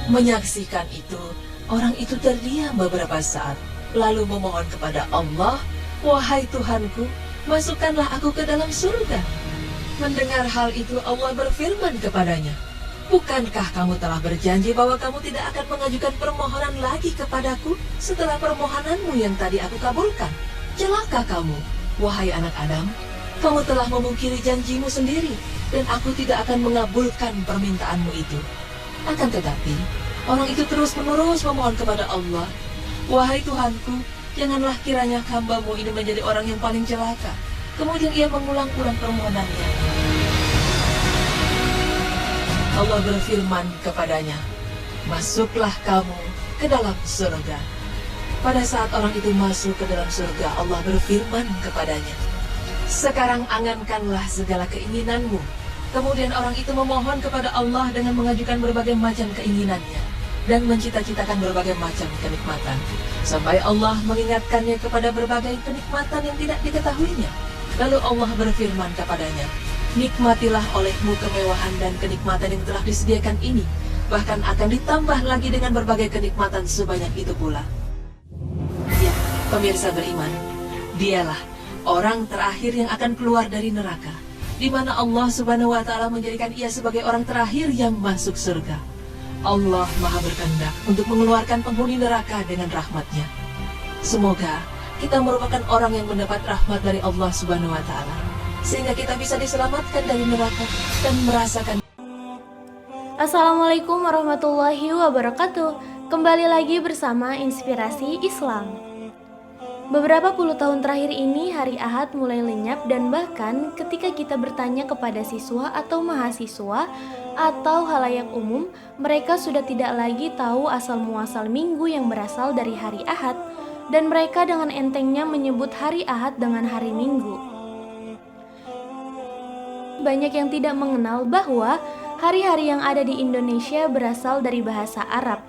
Menyaksikan itu, orang itu terdiam beberapa saat, lalu memohon kepada Allah, "Wahai Tuhanku, masukkanlah aku ke dalam surga." Mendengar hal itu, Allah berfirman kepadanya, "Bukankah kamu telah berjanji bahwa kamu tidak akan mengajukan permohonan lagi kepadaku setelah permohonanmu yang tadi aku kabulkan? Celaka kamu, wahai anak Adam. Kamu telah memungkiri janjimu sendiri, dan aku tidak akan mengabulkan permintaanmu itu." Akan tetapi, orang itu terus-menerus memohon kepada Allah, "Wahai Tuhanku, janganlah kiranya hamba-Mu ini menjadi orang yang paling celaka." Kemudian ia mengulang-ulang permohonannya. Allah berfirman kepadanya, "Masuklah kamu ke dalam surga." Pada saat orang itu masuk ke dalam surga, Allah berfirman kepadanya, "Sekarang angankanlah segala keinginanmu." Kemudian orang itu memohon kepada Allah dengan mengajukan berbagai macam keinginannya dan mencita-citakan berbagai macam kenikmatan, sampai Allah mengingatkannya kepada berbagai kenikmatan yang tidak diketahuinya. Lalu Allah berfirman kepadanya, "Nikmatilah olehmu kemewahan dan kenikmatan yang telah disediakan ini, bahkan akan ditambah lagi dengan berbagai kenikmatan sebanyak itu pula." Ya, pemirsa beriman, dialah orang terakhir yang akan keluar dari neraka, di mana Allah Subhanahu wa Ta'ala menjadikan ia sebagai orang terakhir yang masuk surga. Allah Maha berkehendak untuk mengeluarkan penghuni neraka dengan rahmat-Nya. Semoga kita merupakan orang yang mendapat rahmat dari Allah Subhanahu wa Ta'ala, sehingga kita bisa diselamatkan dari neraka dan merasakan. Assalamualaikum warahmatullahi wabarakatuh. Kembali lagi bersama Inspirasi Islam. Beberapa puluh tahun terakhir ini hari Ahad mulai lenyap, dan bahkan ketika kita bertanya kepada siswa atau mahasiswa atau halayak umum, mereka sudah tidak lagi tahu asal-muasal minggu yang berasal dari hari Ahad, dan mereka dengan entengnya menyebut hari Ahad dengan hari Minggu. Banyak yang tidak mengenal bahwa hari-hari yang ada di Indonesia berasal dari bahasa Arab,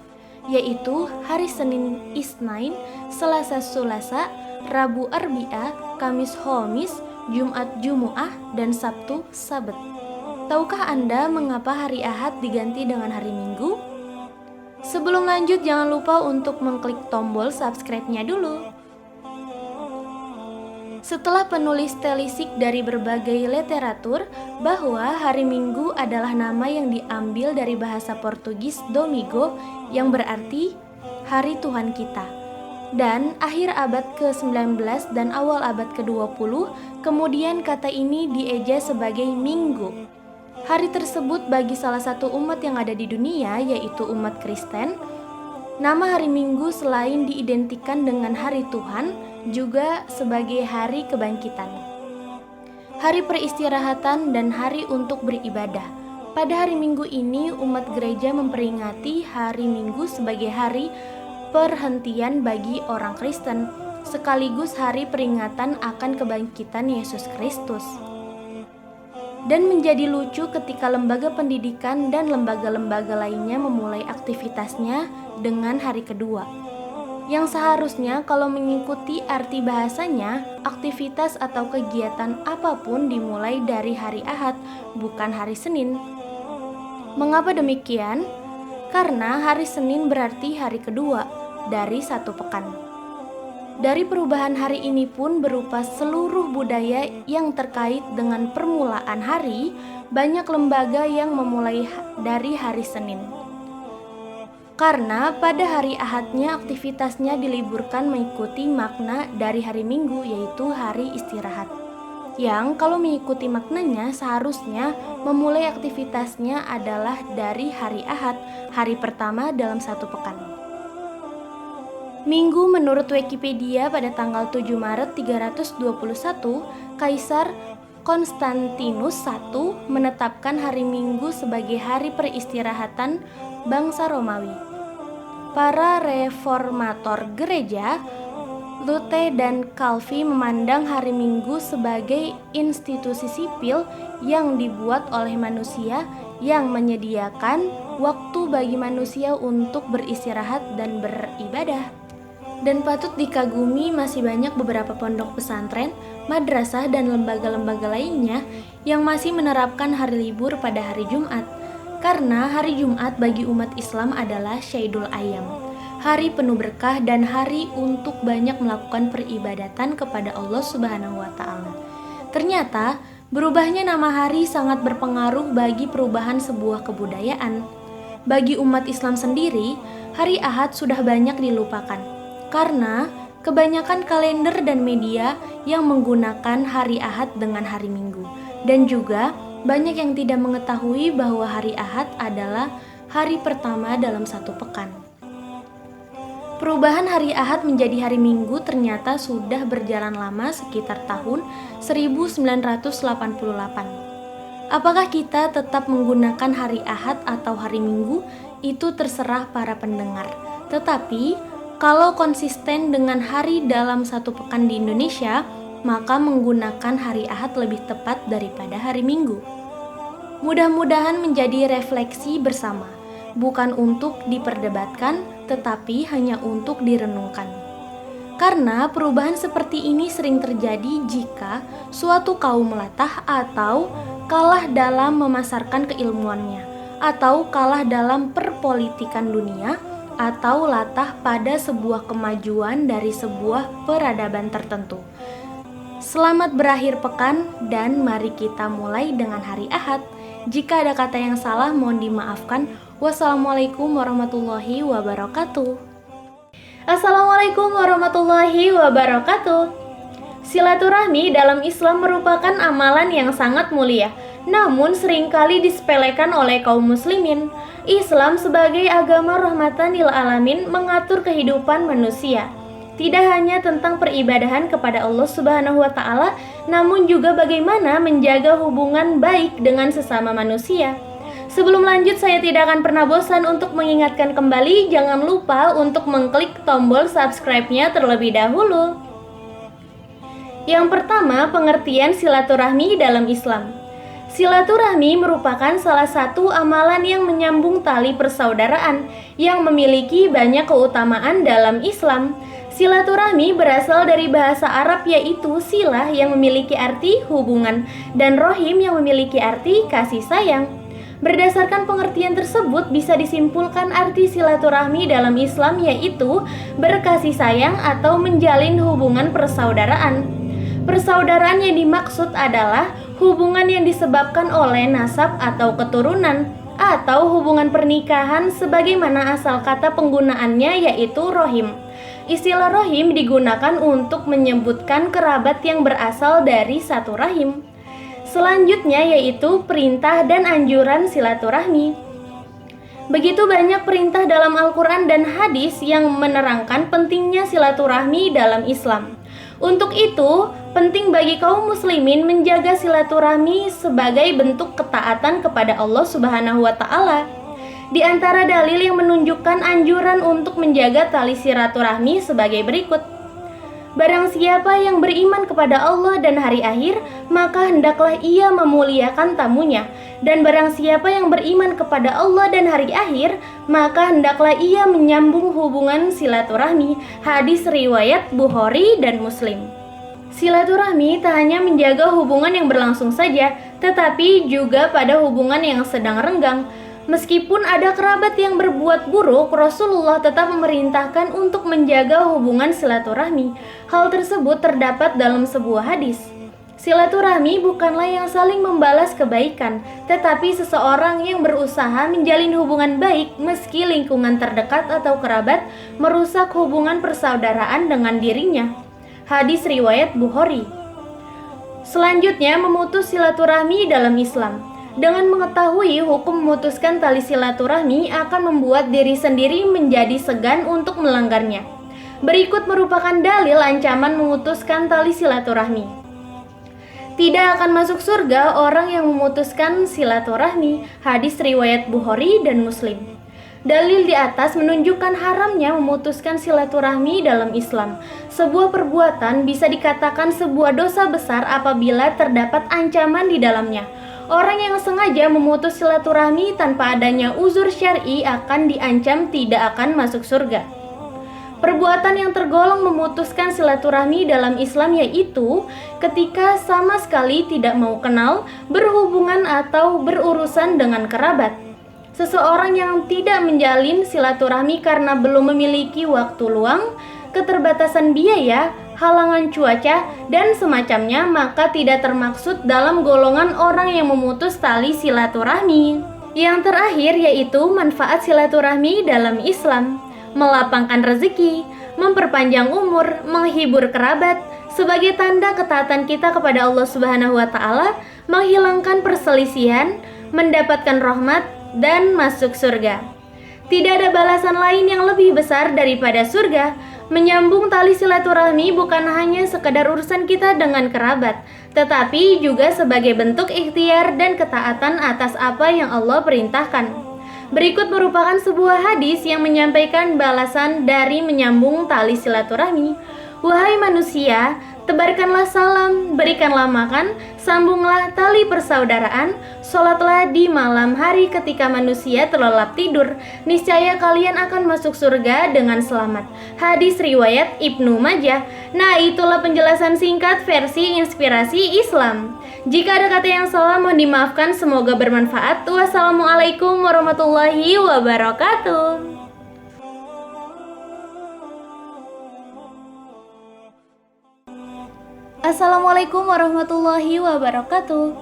yaitu hari Senin Isnain, Selasa Sulasa, Rabu Arbi'a, Kamis Homis, Jumat Jumu'ah, dan Sabtu Sabat. Tahukah Anda mengapa hari Ahad diganti dengan hari Minggu? Sebelum lanjut, jangan lupa untuk mengklik tombol subscribe-nya dulu. Setelah penulis telisik dari berbagai literatur bahwa hari Minggu adalah nama yang diambil dari bahasa Portugis Domingo, yang berarti hari Tuhan kita. Dan akhir abad ke-19 dan awal abad ke-20, kemudian kata ini dieja sebagai Minggu. Hari tersebut bagi salah satu umat yang ada di dunia, yaitu umat Kristen, nama hari Minggu selain diidentikan dengan hari Tuhan, juga sebagai hari kebangkitan, hari peristirahatan, dan hari untuk beribadah. Pada hari Minggu ini, umat gereja memperingati hari Minggu sebagai hari perhentian bagi orang Kristen, sekaligus hari peringatan akan kebangkitan Yesus Kristus. Dan menjadi lucu ketika lembaga pendidikan dan lembaga-lembaga lainnya memulai aktivitasnya dengan hari kedua, yang seharusnya kalau mengikuti arti bahasanya, aktivitas atau kegiatan apapun dimulai dari hari Ahad, bukan hari Senin. Mengapa demikian? Karena hari Senin berarti hari kedua dari satu pekan. Dari perubahan hari ini pun berupa seluruh budaya yang terkait dengan permulaan hari, banyak lembaga yang memulai dari hari Senin. Karena pada hari Ahadnya aktivitasnya diliburkan mengikuti makna dari hari Minggu, yaitu hari istirahat. Yang kalau mengikuti maknanya seharusnya memulai aktivitasnya adalah dari hari Ahad, hari pertama dalam satu pekan. Minggu menurut Wikipedia pada tanggal 7 Maret 321, Kaisar Konstantinus I menetapkan hari Minggu sebagai hari peristirahatan bangsa Romawi. Para reformator gereja, Luther dan Calvin, memandang hari Minggu sebagai institusi sipil yang dibuat oleh manusia yang menyediakan waktu bagi manusia untuk beristirahat dan beribadah. Dan patut dikagumi masih banyak beberapa pondok pesantren, madrasah, dan lembaga-lembaga lainnya yang masih menerapkan hari libur pada hari Jumat. Karena hari Jumat bagi umat Islam adalah Syaidul Ayam, hari penuh berkah dan hari untuk banyak melakukan peribadatan kepada Allah Subhanahu wa Ta'ala. Ternyata Berubahnya nama hari sangat berpengaruh bagi perubahan sebuah kebudayaan. Bagi umat Islam sendiri, hari Ahad sudah banyak dilupakan karena kebanyakan kalender dan media yang menggunakan hari Ahad dengan hari Minggu, dan juga banyak yang tidak mengetahui bahwa hari Ahad adalah hari pertama dalam satu pekan. Perubahan hari Ahad menjadi hari Minggu ternyata sudah berjalan lama, sekitar tahun 1988. Apakah kita tetap menggunakan hari Ahad atau hari Minggu? Itu terserah para pendengar. Tetapi, kalau konsisten dengan hari dalam satu pekan di Indonesia, maka menggunakan hari Ahad lebih tepat daripada hari Minggu. Mudah-mudahan menjadi refleksi bersama, bukan untuk diperdebatkan, tetapi hanya untuk direnungkan. Karena perubahan seperti ini sering terjadi jika suatu kaum latah atau kalah dalam memasarkan keilmuannya, atau kalah dalam perpolitikan dunia, atau latah pada sebuah kemajuan dari sebuah peradaban tertentu. Selamat berakhir pekan, dan mari kita mulai dengan hari Ahad. Jika ada kata yang salah, mohon dimaafkan. Wassalamualaikum warahmatullahi wabarakatuh. Assalamualaikum warahmatullahi wabarakatuh. Silaturahmi dalam Islam merupakan amalan yang sangat mulia, namun seringkali disepelekan oleh kaum muslimin. Islam sebagai agama rahmatan lil alamin mengatur kehidupan manusia. Tidak hanya tentang peribadahan kepada Allah Subhanahu wa taala, namun juga bagaimana menjaga hubungan baik dengan sesama manusia. Sebelum lanjut, saya tidak akan pernah bosan untuk mengingatkan kembali, jangan lupa untuk mengklik tombol subscribe-nya terlebih dahulu. Yang pertama, pengertian silaturahmi dalam Islam. Silaturahmi merupakan salah satu amalan yang menyambung tali persaudaraan yang memiliki banyak keutamaan dalam Islam. Silaturahmi berasal dari bahasa Arab, yaitu silah yang memiliki arti hubungan dan rohim yang memiliki arti kasih sayang. Berdasarkan pengertian tersebut bisa disimpulkan arti silaturahmi dalam Islam yaitu berkasih sayang atau menjalin hubungan persaudaraan. Persaudaraan yang dimaksud adalah hubungan yang disebabkan oleh nasab atau keturunan, atau hubungan pernikahan sebagaimana asal kata penggunaannya yaitu rohim. Istilah rohim digunakan untuk menyebutkan kerabat yang berasal dari satu rahim. Selanjutnya yaitu perintah dan anjuran silaturahmi. Begitu banyak perintah dalam Al-Quran dan hadis yang menerangkan pentingnya silaturahmi dalam Islam. Untuk itu, penting bagi kaum muslimin menjaga silaturahmi sebagai bentuk ketaatan kepada Allah Subhanahu wa taala. Di antara dalil yang menunjukkan anjuran untuk menjaga tali silaturahmi sebagai berikut. Barang siapa yang beriman kepada Allah dan hari akhir, maka hendaklah ia memuliakan tamunya. Dan barang siapa yang beriman kepada Allah dan hari akhir, maka hendaklah ia menyambung hubungan silaturahmi. Hadis riwayat Bukhari dan Muslim. Silaturahmi tak hanya menjaga hubungan yang berlangsung saja, tetapi juga pada hubungan yang sedang renggang. Meskipun ada kerabat yang berbuat buruk, Rasulullah tetap memerintahkan untuk menjaga hubungan silaturahmi. Hal tersebut terdapat dalam sebuah hadis. Silaturahmi bukanlah yang saling membalas kebaikan, tetapi seseorang yang berusaha menjalin hubungan baik meski lingkungan terdekat atau kerabat merusak hubungan persaudaraan dengan dirinya. Hadis riwayat Bukhari. Selanjutnya, memutus silaturahmi dalam Islam. Dengan mengetahui hukum memutuskan tali silaturahmi akan membuat diri sendiri menjadi segan untuk melanggarnya. Berikut merupakan dalil ancaman memutuskan tali silaturahmi. Tidak akan masuk surga orang yang memutuskan silaturahmi. Hadis riwayat Bukhari dan Muslim. Dalil di atas menunjukkan haramnya memutuskan silaturahmi dalam Islam. Sebuah perbuatan bisa dikatakan sebuah dosa besar apabila terdapat ancaman di dalamnya. Orang yang sengaja memutus silaturahmi tanpa adanya uzur syar'i akan diancam tidak akan masuk surga. Perbuatan yang tergolong memutuskan silaturahmi dalam Islam yaitu ketika sama sekali tidak mau kenal, berhubungan atau berurusan dengan kerabat. Seseorang yang tidak menjalin silaturahmi karena belum memiliki waktu luang, keterbatasan biaya, halangan cuaca, dan semacamnya, maka tidak termaksud dalam golongan orang yang memutus tali silaturahmi. Yang terakhir yaitu manfaat silaturahmi dalam Islam, melapangkan rezeki, memperpanjang umur, menghibur kerabat, sebagai tanda ketaatan kita kepada Allah Subhanahu wa Ta'ala, menghilangkan perselisihan, mendapatkan rahmat, dan masuk surga. Tidak ada balasan lain yang lebih besar daripada surga. Menyambung tali silaturahmi bukan hanya sekedar urusan kita dengan kerabat, tetapi juga sebagai bentuk ikhtiar dan ketaatan atas apa yang Allah perintahkan. Berikut merupakan sebuah hadis yang menyampaikan balasan dari menyambung tali silaturahmi. Wahai manusia, tebarkanlah salam, berikanlah makan, sambunglah tali persaudaraan, sholatlah di malam hari ketika manusia terlelap tidur, niscaya kalian akan masuk surga dengan selamat. Hadis riwayat Ibnu Majah. Nah, itulah penjelasan singkat versi inspirasi Islam. Jika ada kata yang salah mohon dimaafkan, semoga bermanfaat. Wassalamualaikum warahmatullahi wabarakatuh. Assalamualaikum warahmatullahi wabarakatuh.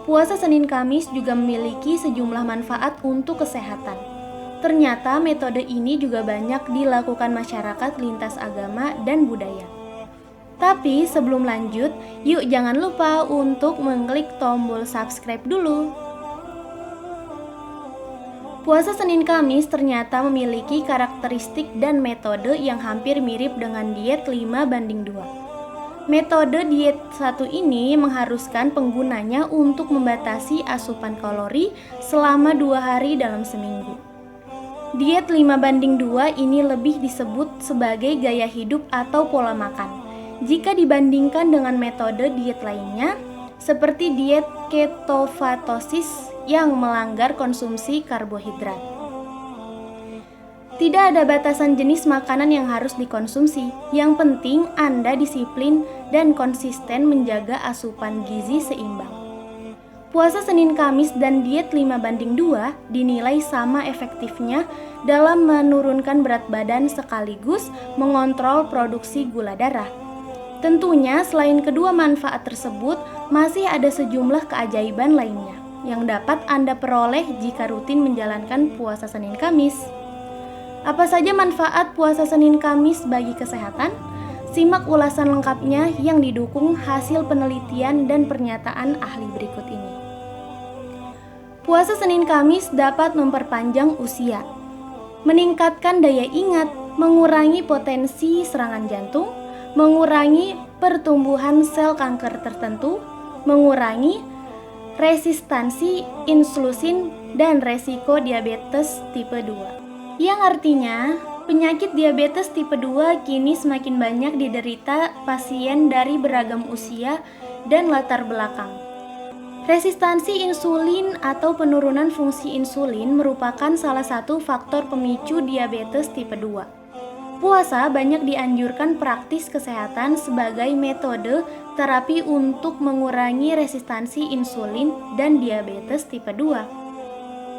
Puasa Senin Kamis juga memiliki sejumlah manfaat untuk kesehatan. Ternyata metode ini juga banyak dilakukan masyarakat lintas agama dan budaya. Tapi sebelum lanjut, yuk jangan lupa untuk mengklik tombol subscribe dulu. Puasa Senin Kamis ternyata memiliki karakteristik dan metode yang hampir mirip dengan diet 5:2. Metode diet satu ini mengharuskan penggunanya untuk membatasi asupan kalori selama 2 hari dalam seminggu. Diet 5:2 ini lebih disebut sebagai gaya hidup atau pola makan, jika dibandingkan dengan metode diet lainnya, seperti diet ketofatosis yang melanggar konsumsi karbohidrat. Tidak ada batasan jenis makanan yang harus dikonsumsi. Yang penting Anda disiplin dan konsisten menjaga asupan gizi seimbang. Puasa Senin Kamis dan diet 5:2 dinilai sama efektifnya dalam menurunkan berat badan sekaligus mengontrol produksi gula darah. Tentunya selain kedua manfaat tersebut, masih ada sejumlah keajaiban lainnya yang dapat Anda peroleh jika rutin menjalankan puasa Senin Kamis. Apa saja manfaat puasa Senin Kamis bagi kesehatan? Simak ulasan lengkapnya yang didukung hasil penelitian dan pernyataan ahli berikut ini. Puasa Senin Kamis dapat memperpanjang usia, meningkatkan daya ingat, mengurangi potensi serangan jantung, mengurangi pertumbuhan sel kanker tertentu, mengurangi resistansi insulin dan resiko diabetes tipe 2. Yang artinya, penyakit diabetes tipe 2 kini semakin banyak diderita pasien dari beragam usia dan latar belakang. Resistansi insulin atau penurunan fungsi insulin merupakan salah satu faktor pemicu diabetes tipe 2. Puasa banyak dianjurkan praktis kesehatan sebagai metode terapi untuk mengurangi resistansi insulin dan diabetes tipe 2.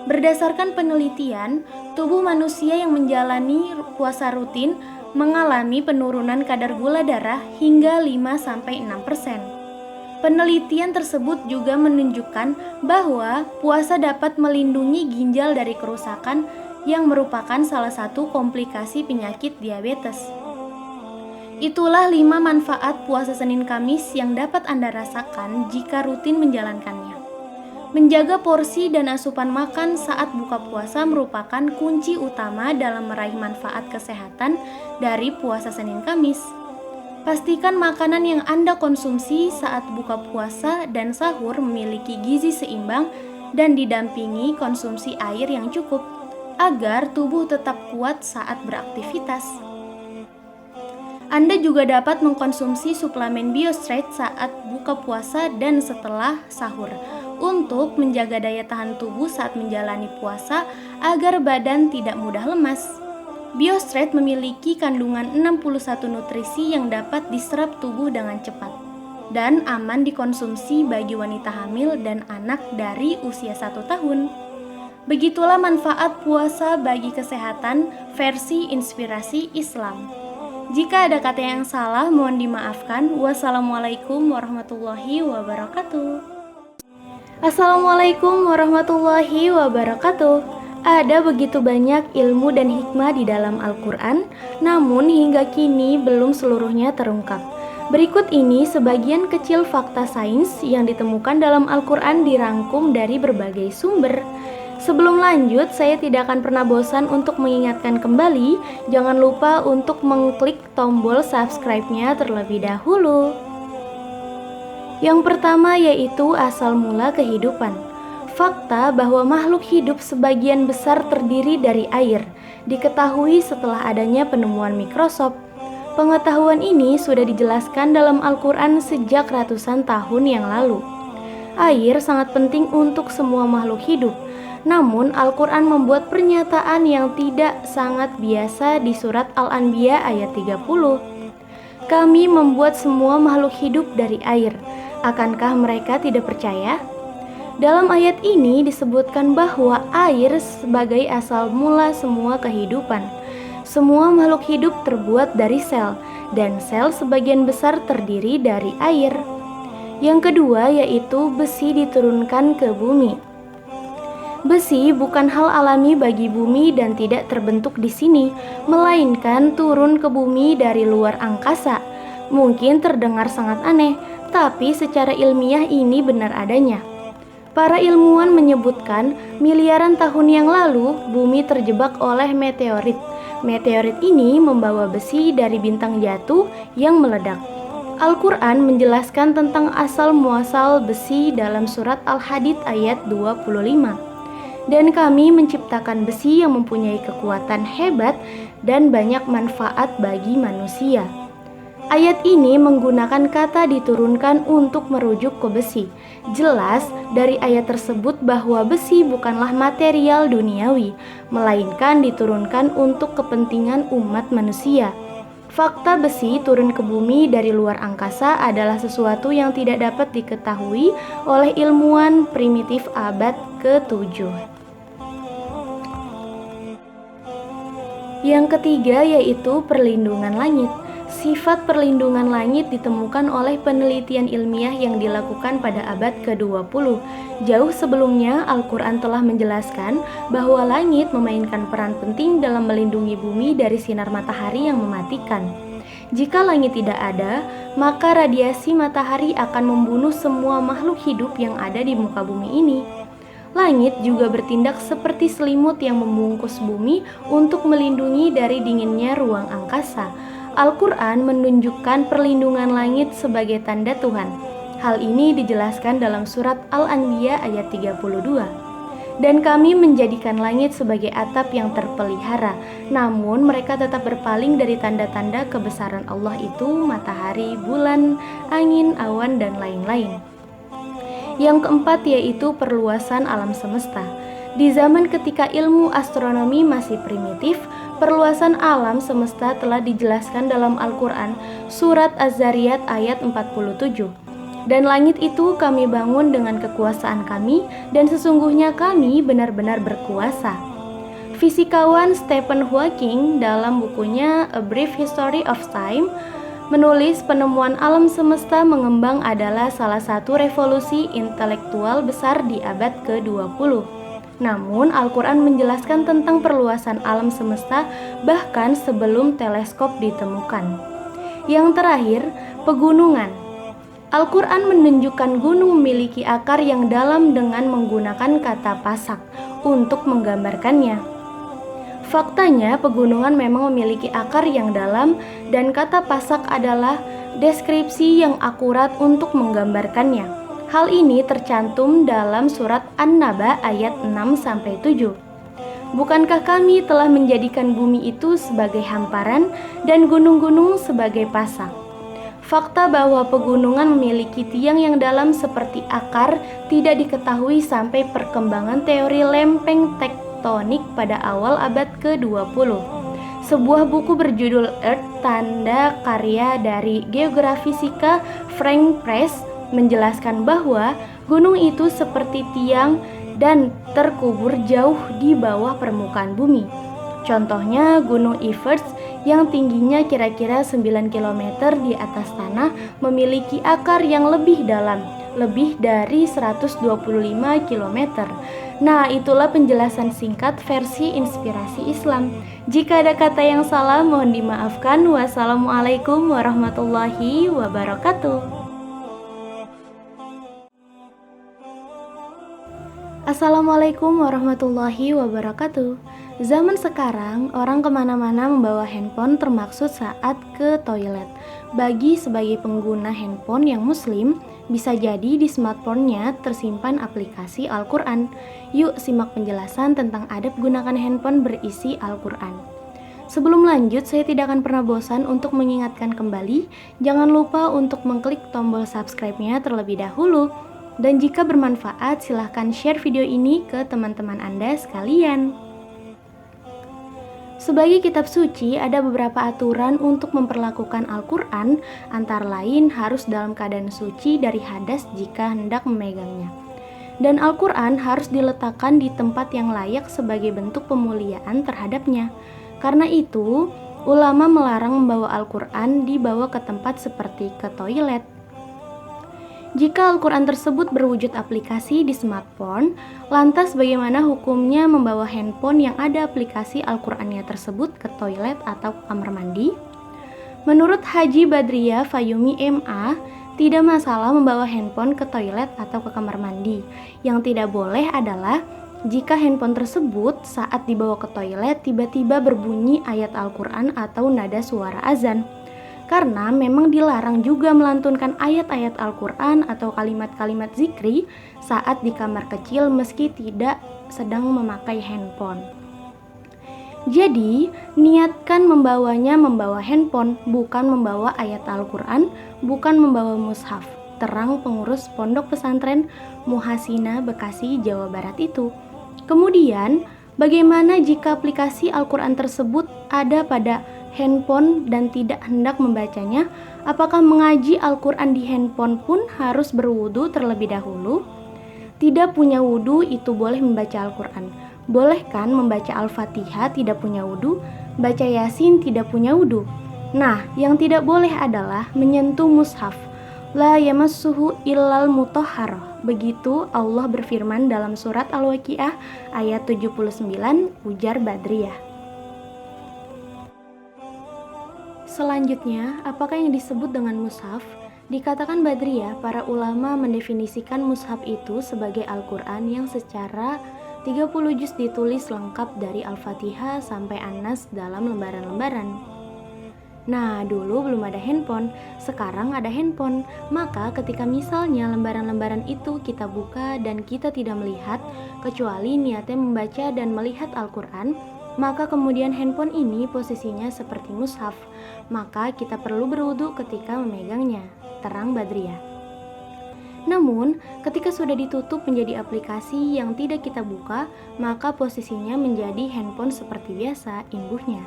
Berdasarkan penelitian, tubuh manusia yang menjalani puasa rutin mengalami penurunan kadar gula darah hingga 5-6%. Penelitian tersebut juga menunjukkan bahwa puasa dapat melindungi ginjal dari kerusakan yang merupakan salah satu komplikasi penyakit diabetes. Itulah 5 manfaat puasa Senin Kamis yang dapat Anda rasakan jika rutin menjalankannya. Menjaga porsi dan asupan makan saat buka puasa merupakan kunci utama dalam meraih manfaat kesehatan dari puasa Senin Kamis. Pastikan makanan yang Anda konsumsi saat buka puasa dan sahur memiliki gizi seimbang dan didampingi konsumsi air yang cukup, agar tubuh tetap kuat saat beraktivitas. Anda juga dapat mengkonsumsi suplemen Biostrate saat buka puasa dan setelah sahur untuk menjaga daya tahan tubuh saat menjalani puasa agar badan tidak mudah lemas. Biostrate memiliki kandungan 61 nutrisi yang dapat diserap tubuh dengan cepat dan aman dikonsumsi bagi wanita hamil dan anak dari usia 1 tahun. Begitulah manfaat puasa bagi kesehatan versi inspirasi Islam. Jika ada kata yang salah, mohon dimaafkan. Wassalamualaikum warahmatullahi wabarakatuh. Assalamualaikum warahmatullahi wabarakatuh. Ada begitu banyak ilmu dan hikmah di dalam Al-Quran, namun hingga kini belum seluruhnya terungkap. Berikut ini sebagian kecil fakta sains yang ditemukan dalam Al-Quran dirangkum dari berbagai sumber. Sebelum lanjut, saya tidak akan pernah bosan untuk mengingatkan kembali, jangan lupa untuk mengklik tombol subscribe-nya terlebih dahulu. Yang pertama yaitu asal mula kehidupan. Fakta bahwa makhluk hidup sebagian besar terdiri dari air diketahui setelah adanya penemuan mikroskop. Pengetahuan ini sudah dijelaskan dalam Al-Quran sejak ratusan tahun yang lalu. Air sangat penting untuk semua makhluk hidup. Namun Al-Quran membuat pernyataan yang tidak sangat biasa di surat Al-Anbiya ayat 30. Kami membuat semua makhluk hidup dari air. Akankah mereka tidak percaya? Dalam ayat ini disebutkan bahwa air sebagai asal mula semua kehidupan. Semua makhluk hidup terbuat dari sel, dan sel sebagian besar terdiri dari air. Yang kedua yaitu besi diturunkan ke bumi. Besi bukan hal alami bagi bumi dan tidak terbentuk di sini, melainkan turun ke bumi dari luar angkasa. Mungkin terdengar sangat aneh, tapi secara ilmiah ini benar adanya. Para ilmuwan menyebutkan miliaran tahun yang lalu bumi terjebak oleh meteorit. Meteorit ini membawa besi dari bintang jatuh yang meledak. Al-Quran menjelaskan tentang asal muasal besi dalam surat Al-Hadid ayat 25. Dan kami menciptakan besi yang mempunyai kekuatan hebat dan banyak manfaat bagi manusia. Ayat ini menggunakan kata diturunkan untuk merujuk ke besi. Jelas dari ayat tersebut bahwa besi bukanlah material duniawi, melainkan diturunkan untuk kepentingan umat manusia. Fakta besi turun ke bumi dari luar angkasa adalah sesuatu yang tidak dapat diketahui oleh ilmuwan primitif abad ke-7. Yang ketiga yaitu perlindungan langit. Sifat perlindungan langit ditemukan oleh penelitian ilmiah yang dilakukan pada abad ke-20. Jauh sebelumnya, Al-Quran telah menjelaskan bahwa langit memainkan peran penting dalam melindungi bumi dari sinar matahari yang mematikan. Jika langit tidak ada, maka radiasi matahari akan membunuh semua makhluk hidup yang ada di muka bumi ini. Langit juga bertindak seperti selimut yang membungkus bumi untuk melindungi dari dinginnya ruang angkasa. Al-Quran menunjukkan perlindungan langit sebagai tanda Tuhan. Hal ini dijelaskan dalam surat Al-Anbiya ayat 32. Dan kami menjadikan langit sebagai atap yang terpelihara, namun mereka tetap berpaling dari tanda-tanda kebesaran Allah itu, matahari, bulan, angin, awan, dan lain-lain. Yang keempat yaitu perluasan alam semesta. Di zaman ketika ilmu astronomi masih primitif, perluasan alam semesta telah dijelaskan dalam Al-Quran, surat Az-Zariyat ayat 47. Dan langit itu kami bangun dengan kekuasaan kami, dan sesungguhnya kami benar-benar berkuasa. Fisikawan Stephen Hawking dalam bukunya A Brief History of Time menulis penemuan alam semesta mengembang adalah salah satu revolusi intelektual besar di abad ke-20. Namun Al-Quran menjelaskan tentang perluasan alam semesta bahkan sebelum teleskop ditemukan. Yang terakhir, pegunungan. Al-Quran menunjukkan gunung memiliki akar yang dalam dengan menggunakan kata pasak untuk menggambarkannya. Faktanya, pegunungan memang memiliki akar yang dalam dan kata pasak adalah deskripsi yang akurat untuk menggambarkannya. Hal ini tercantum dalam surat An-Naba ayat 6-7. Bukankah kami telah menjadikan bumi itu sebagai hamparan dan gunung-gunung sebagai pasak? Fakta bahwa pegunungan memiliki tiang yang dalam seperti akar tidak diketahui sampai perkembangan teori lempeng tektonik pada awal abad ke-20. Sebuah buku berjudul Earth, tanda karya dari geografisika Frank Press menjelaskan bahwa gunung itu seperti tiang dan terkubur jauh di bawah permukaan bumi. Contohnya Gunung Everest yang tingginya kira-kira 9 km di atas tanah memiliki akar yang lebih dalam, lebih dari 125 km. Nah, itulah penjelasan singkat versi inspirasi Islam. Jika ada kata yang salah, mohon dimaafkan. Wassalamualaikum warahmatullahi wabarakatuh. Assalamualaikum warahmatullahi wabarakatuh. Zaman sekarang, orang kemana-mana membawa handphone termaksud saat ke toilet. Bagi sebagai pengguna handphone yang muslim, bisa jadi di smartphone-nya tersimpan aplikasi Al-Quran. Yuk simak penjelasan tentang adab gunakan handphone berisi Al-Quran. Sebelum lanjut, saya tidak akan pernah bosan untuk mengingatkan kembali, jangan lupa untuk mengklik tombol subscribe-nya terlebih dahulu. Dan jika bermanfaat, silahkan share video ini ke teman-teman Anda sekalian. Sebagai kitab suci, ada beberapa aturan untuk memperlakukan Al-Quran, antara lain harus dalam keadaan suci dari hadas jika hendak memegangnya. Dan Al-Quran harus diletakkan di tempat yang layak sebagai bentuk pemuliaan terhadapnya. Karena itu, ulama melarang membawa Al-Quran dibawa ke tempat seperti ke toilet. Jika Al-Quran tersebut berwujud aplikasi di smartphone, lantas bagaimana hukumnya membawa handphone yang ada aplikasi Al-Qurannya tersebut ke toilet atau kamar mandi? Menurut Haji Badriah Fayumi MA, tidak masalah membawa handphone ke toilet atau ke kamar mandi. Yang tidak boleh adalah jika handphone tersebut saat dibawa ke toilet tiba-tiba berbunyi ayat Al-Quran atau nada suara azan. Karena memang dilarang juga melantunkan ayat-ayat Al-Quran atau kalimat-kalimat zikri saat di kamar kecil meski tidak sedang memakai handphone. Jadi, niatkan membawanya membawa handphone, bukan membawa ayat Al-Quran, bukan membawa mushaf. Terang pengurus Pondok Pesantren Muhasina Bekasi, Jawa Barat itu. Kemudian, bagaimana jika aplikasi Al-Quran tersebut ada pada handphone dan tidak hendak membacanya? Apakah mengaji Al-Quran di handphone pun harus berwudu terlebih dahulu? Tidak punya wudu itu boleh membaca Al-Quran. Boleh kan membaca Al-Fatihah tidak punya wudu? Baca Yasin tidak punya wudu? Nah, yang tidak boleh adalah menyentuh mushaf. La yamassuhu illal mutahharah. Begitu Allah berfirman dalam surat Al-Waqiah ayat 79, ujar Badriah. Selanjutnya, apakah yang disebut dengan mushaf? Dikatakan Badriah, para ulama mendefinisikan mushaf itu sebagai Al-Quran yang secara 30 juz ditulis lengkap dari Al-Fatihah sampai An-Nas dalam lembaran-lembaran. Nah, dulu belum ada handphone, sekarang ada handphone. Maka ketika misalnya lembaran-lembaran itu kita buka dan kita tidak melihat, kecuali niatnya membaca dan melihat Al-Quran, maka kemudian handphone ini posisinya seperti mushaf, maka kita perlu berwudu ketika memegangnya, terang Badriah. Namun, ketika sudah ditutup menjadi aplikasi yang tidak kita buka, maka posisinya menjadi handphone seperti biasa, imbuhnya.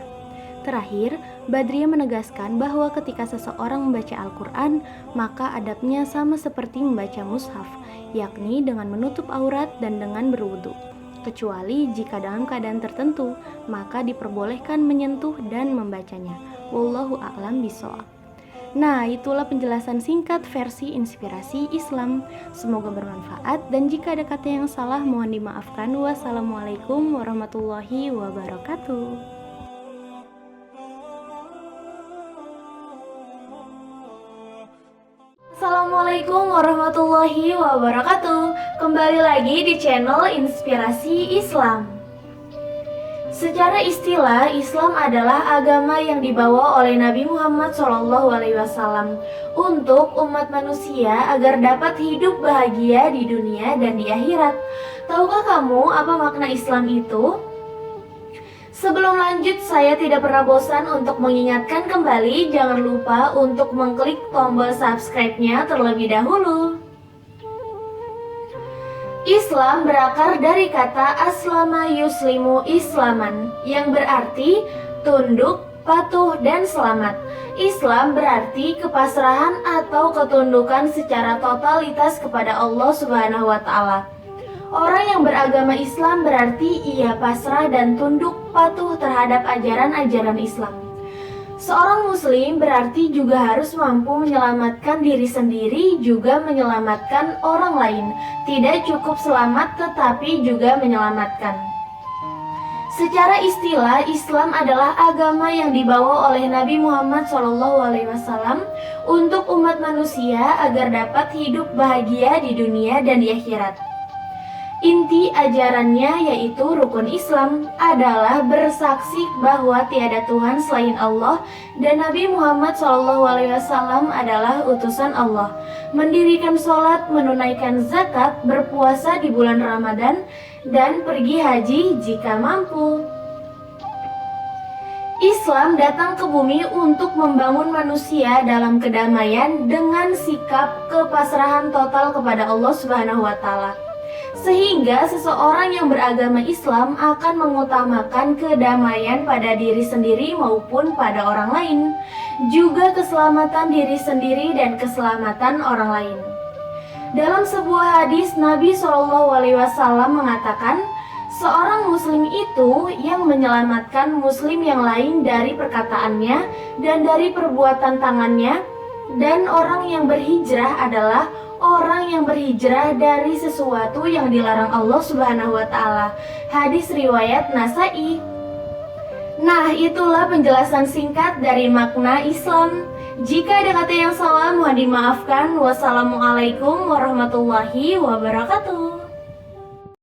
Terakhir, Badriah menegaskan bahwa ketika seseorang membaca Al-Quran, maka adabnya sama seperti membaca mushaf, yakni dengan menutup aurat dan dengan berwudu. Kecuali jika dalam keadaan tertentu, maka diperbolehkan menyentuh dan membacanya. Wallahu a'lam bishawab. Nah, itulah penjelasan singkat versi inspirasi Islam. Semoga bermanfaat dan jika ada kata yang salah mohon dimaafkan. Wassalamualaikum warahmatullahi wabarakatuh. Assalamualaikum warahmatullahi wabarakatuh. Kembali lagi di channel Inspirasi Islam. Secara istilah, Islam adalah agama yang dibawa oleh Nabi Muhammad SAW untuk umat manusia agar dapat hidup bahagia di dunia dan di akhirat. Tahukah kamu apa makna Islam itu? Sebelum lanjut, saya tidak pernah bosan untuk mengingatkan kembali, jangan lupa untuk mengklik tombol subscribe-nya terlebih dahulu. Islam berakar dari kata aslama yuslimu islaman, yang berarti tunduk, patuh, dan selamat. Islam berarti kepasrahan atau ketundukan secara totalitas kepada Allah Subhanahu wa Ta'ala. Orang yang beragama Islam berarti ia pasrah dan tunduk patuh terhadap ajaran-ajaran Islam. Seorang muslim berarti juga harus mampu menyelamatkan diri sendiri, juga menyelamatkan orang lain. Tidak cukup selamat tetapi juga menyelamatkan. Secara istilah, Islam adalah agama yang dibawa oleh Nabi Muhammad SAW untuk umat manusia agar dapat hidup bahagia di dunia dan di akhirat. Inti ajarannya yaitu rukun Islam adalah bersaksi bahwa tiada Tuhan selain Allah dan Nabi Muhammad SAW adalah utusan Allah, mendirikan sholat, menunaikan zakat, berpuasa di bulan Ramadan, dan pergi haji jika mampu. Islam datang ke bumi untuk membangun manusia dalam kedamaian dengan sikap kepasrahan total kepada Allah Subhanahu wa Ta'ala. Sehingga seseorang yang beragama Islam akan mengutamakan kedamaian pada diri sendiri maupun pada orang lain, juga keselamatan diri sendiri dan keselamatan orang lain. Dalam sebuah hadis, Nabi SAW mengatakan, seorang muslim itu yang menyelamatkan muslim yang lain dari perkataannya dan dari perbuatan tangannya, dan orang yang berhijrah adalah orang yang berhijrah dari sesuatu yang dilarang Allah Subhanahu wa Ta'ala. Hadis riwayat Nasai. Nah, itulah penjelasan singkat dari makna Islam. Jika ada kata yang salah, mohon dimaafkan. Wassalamualaikum warahmatullahi wabarakatuh.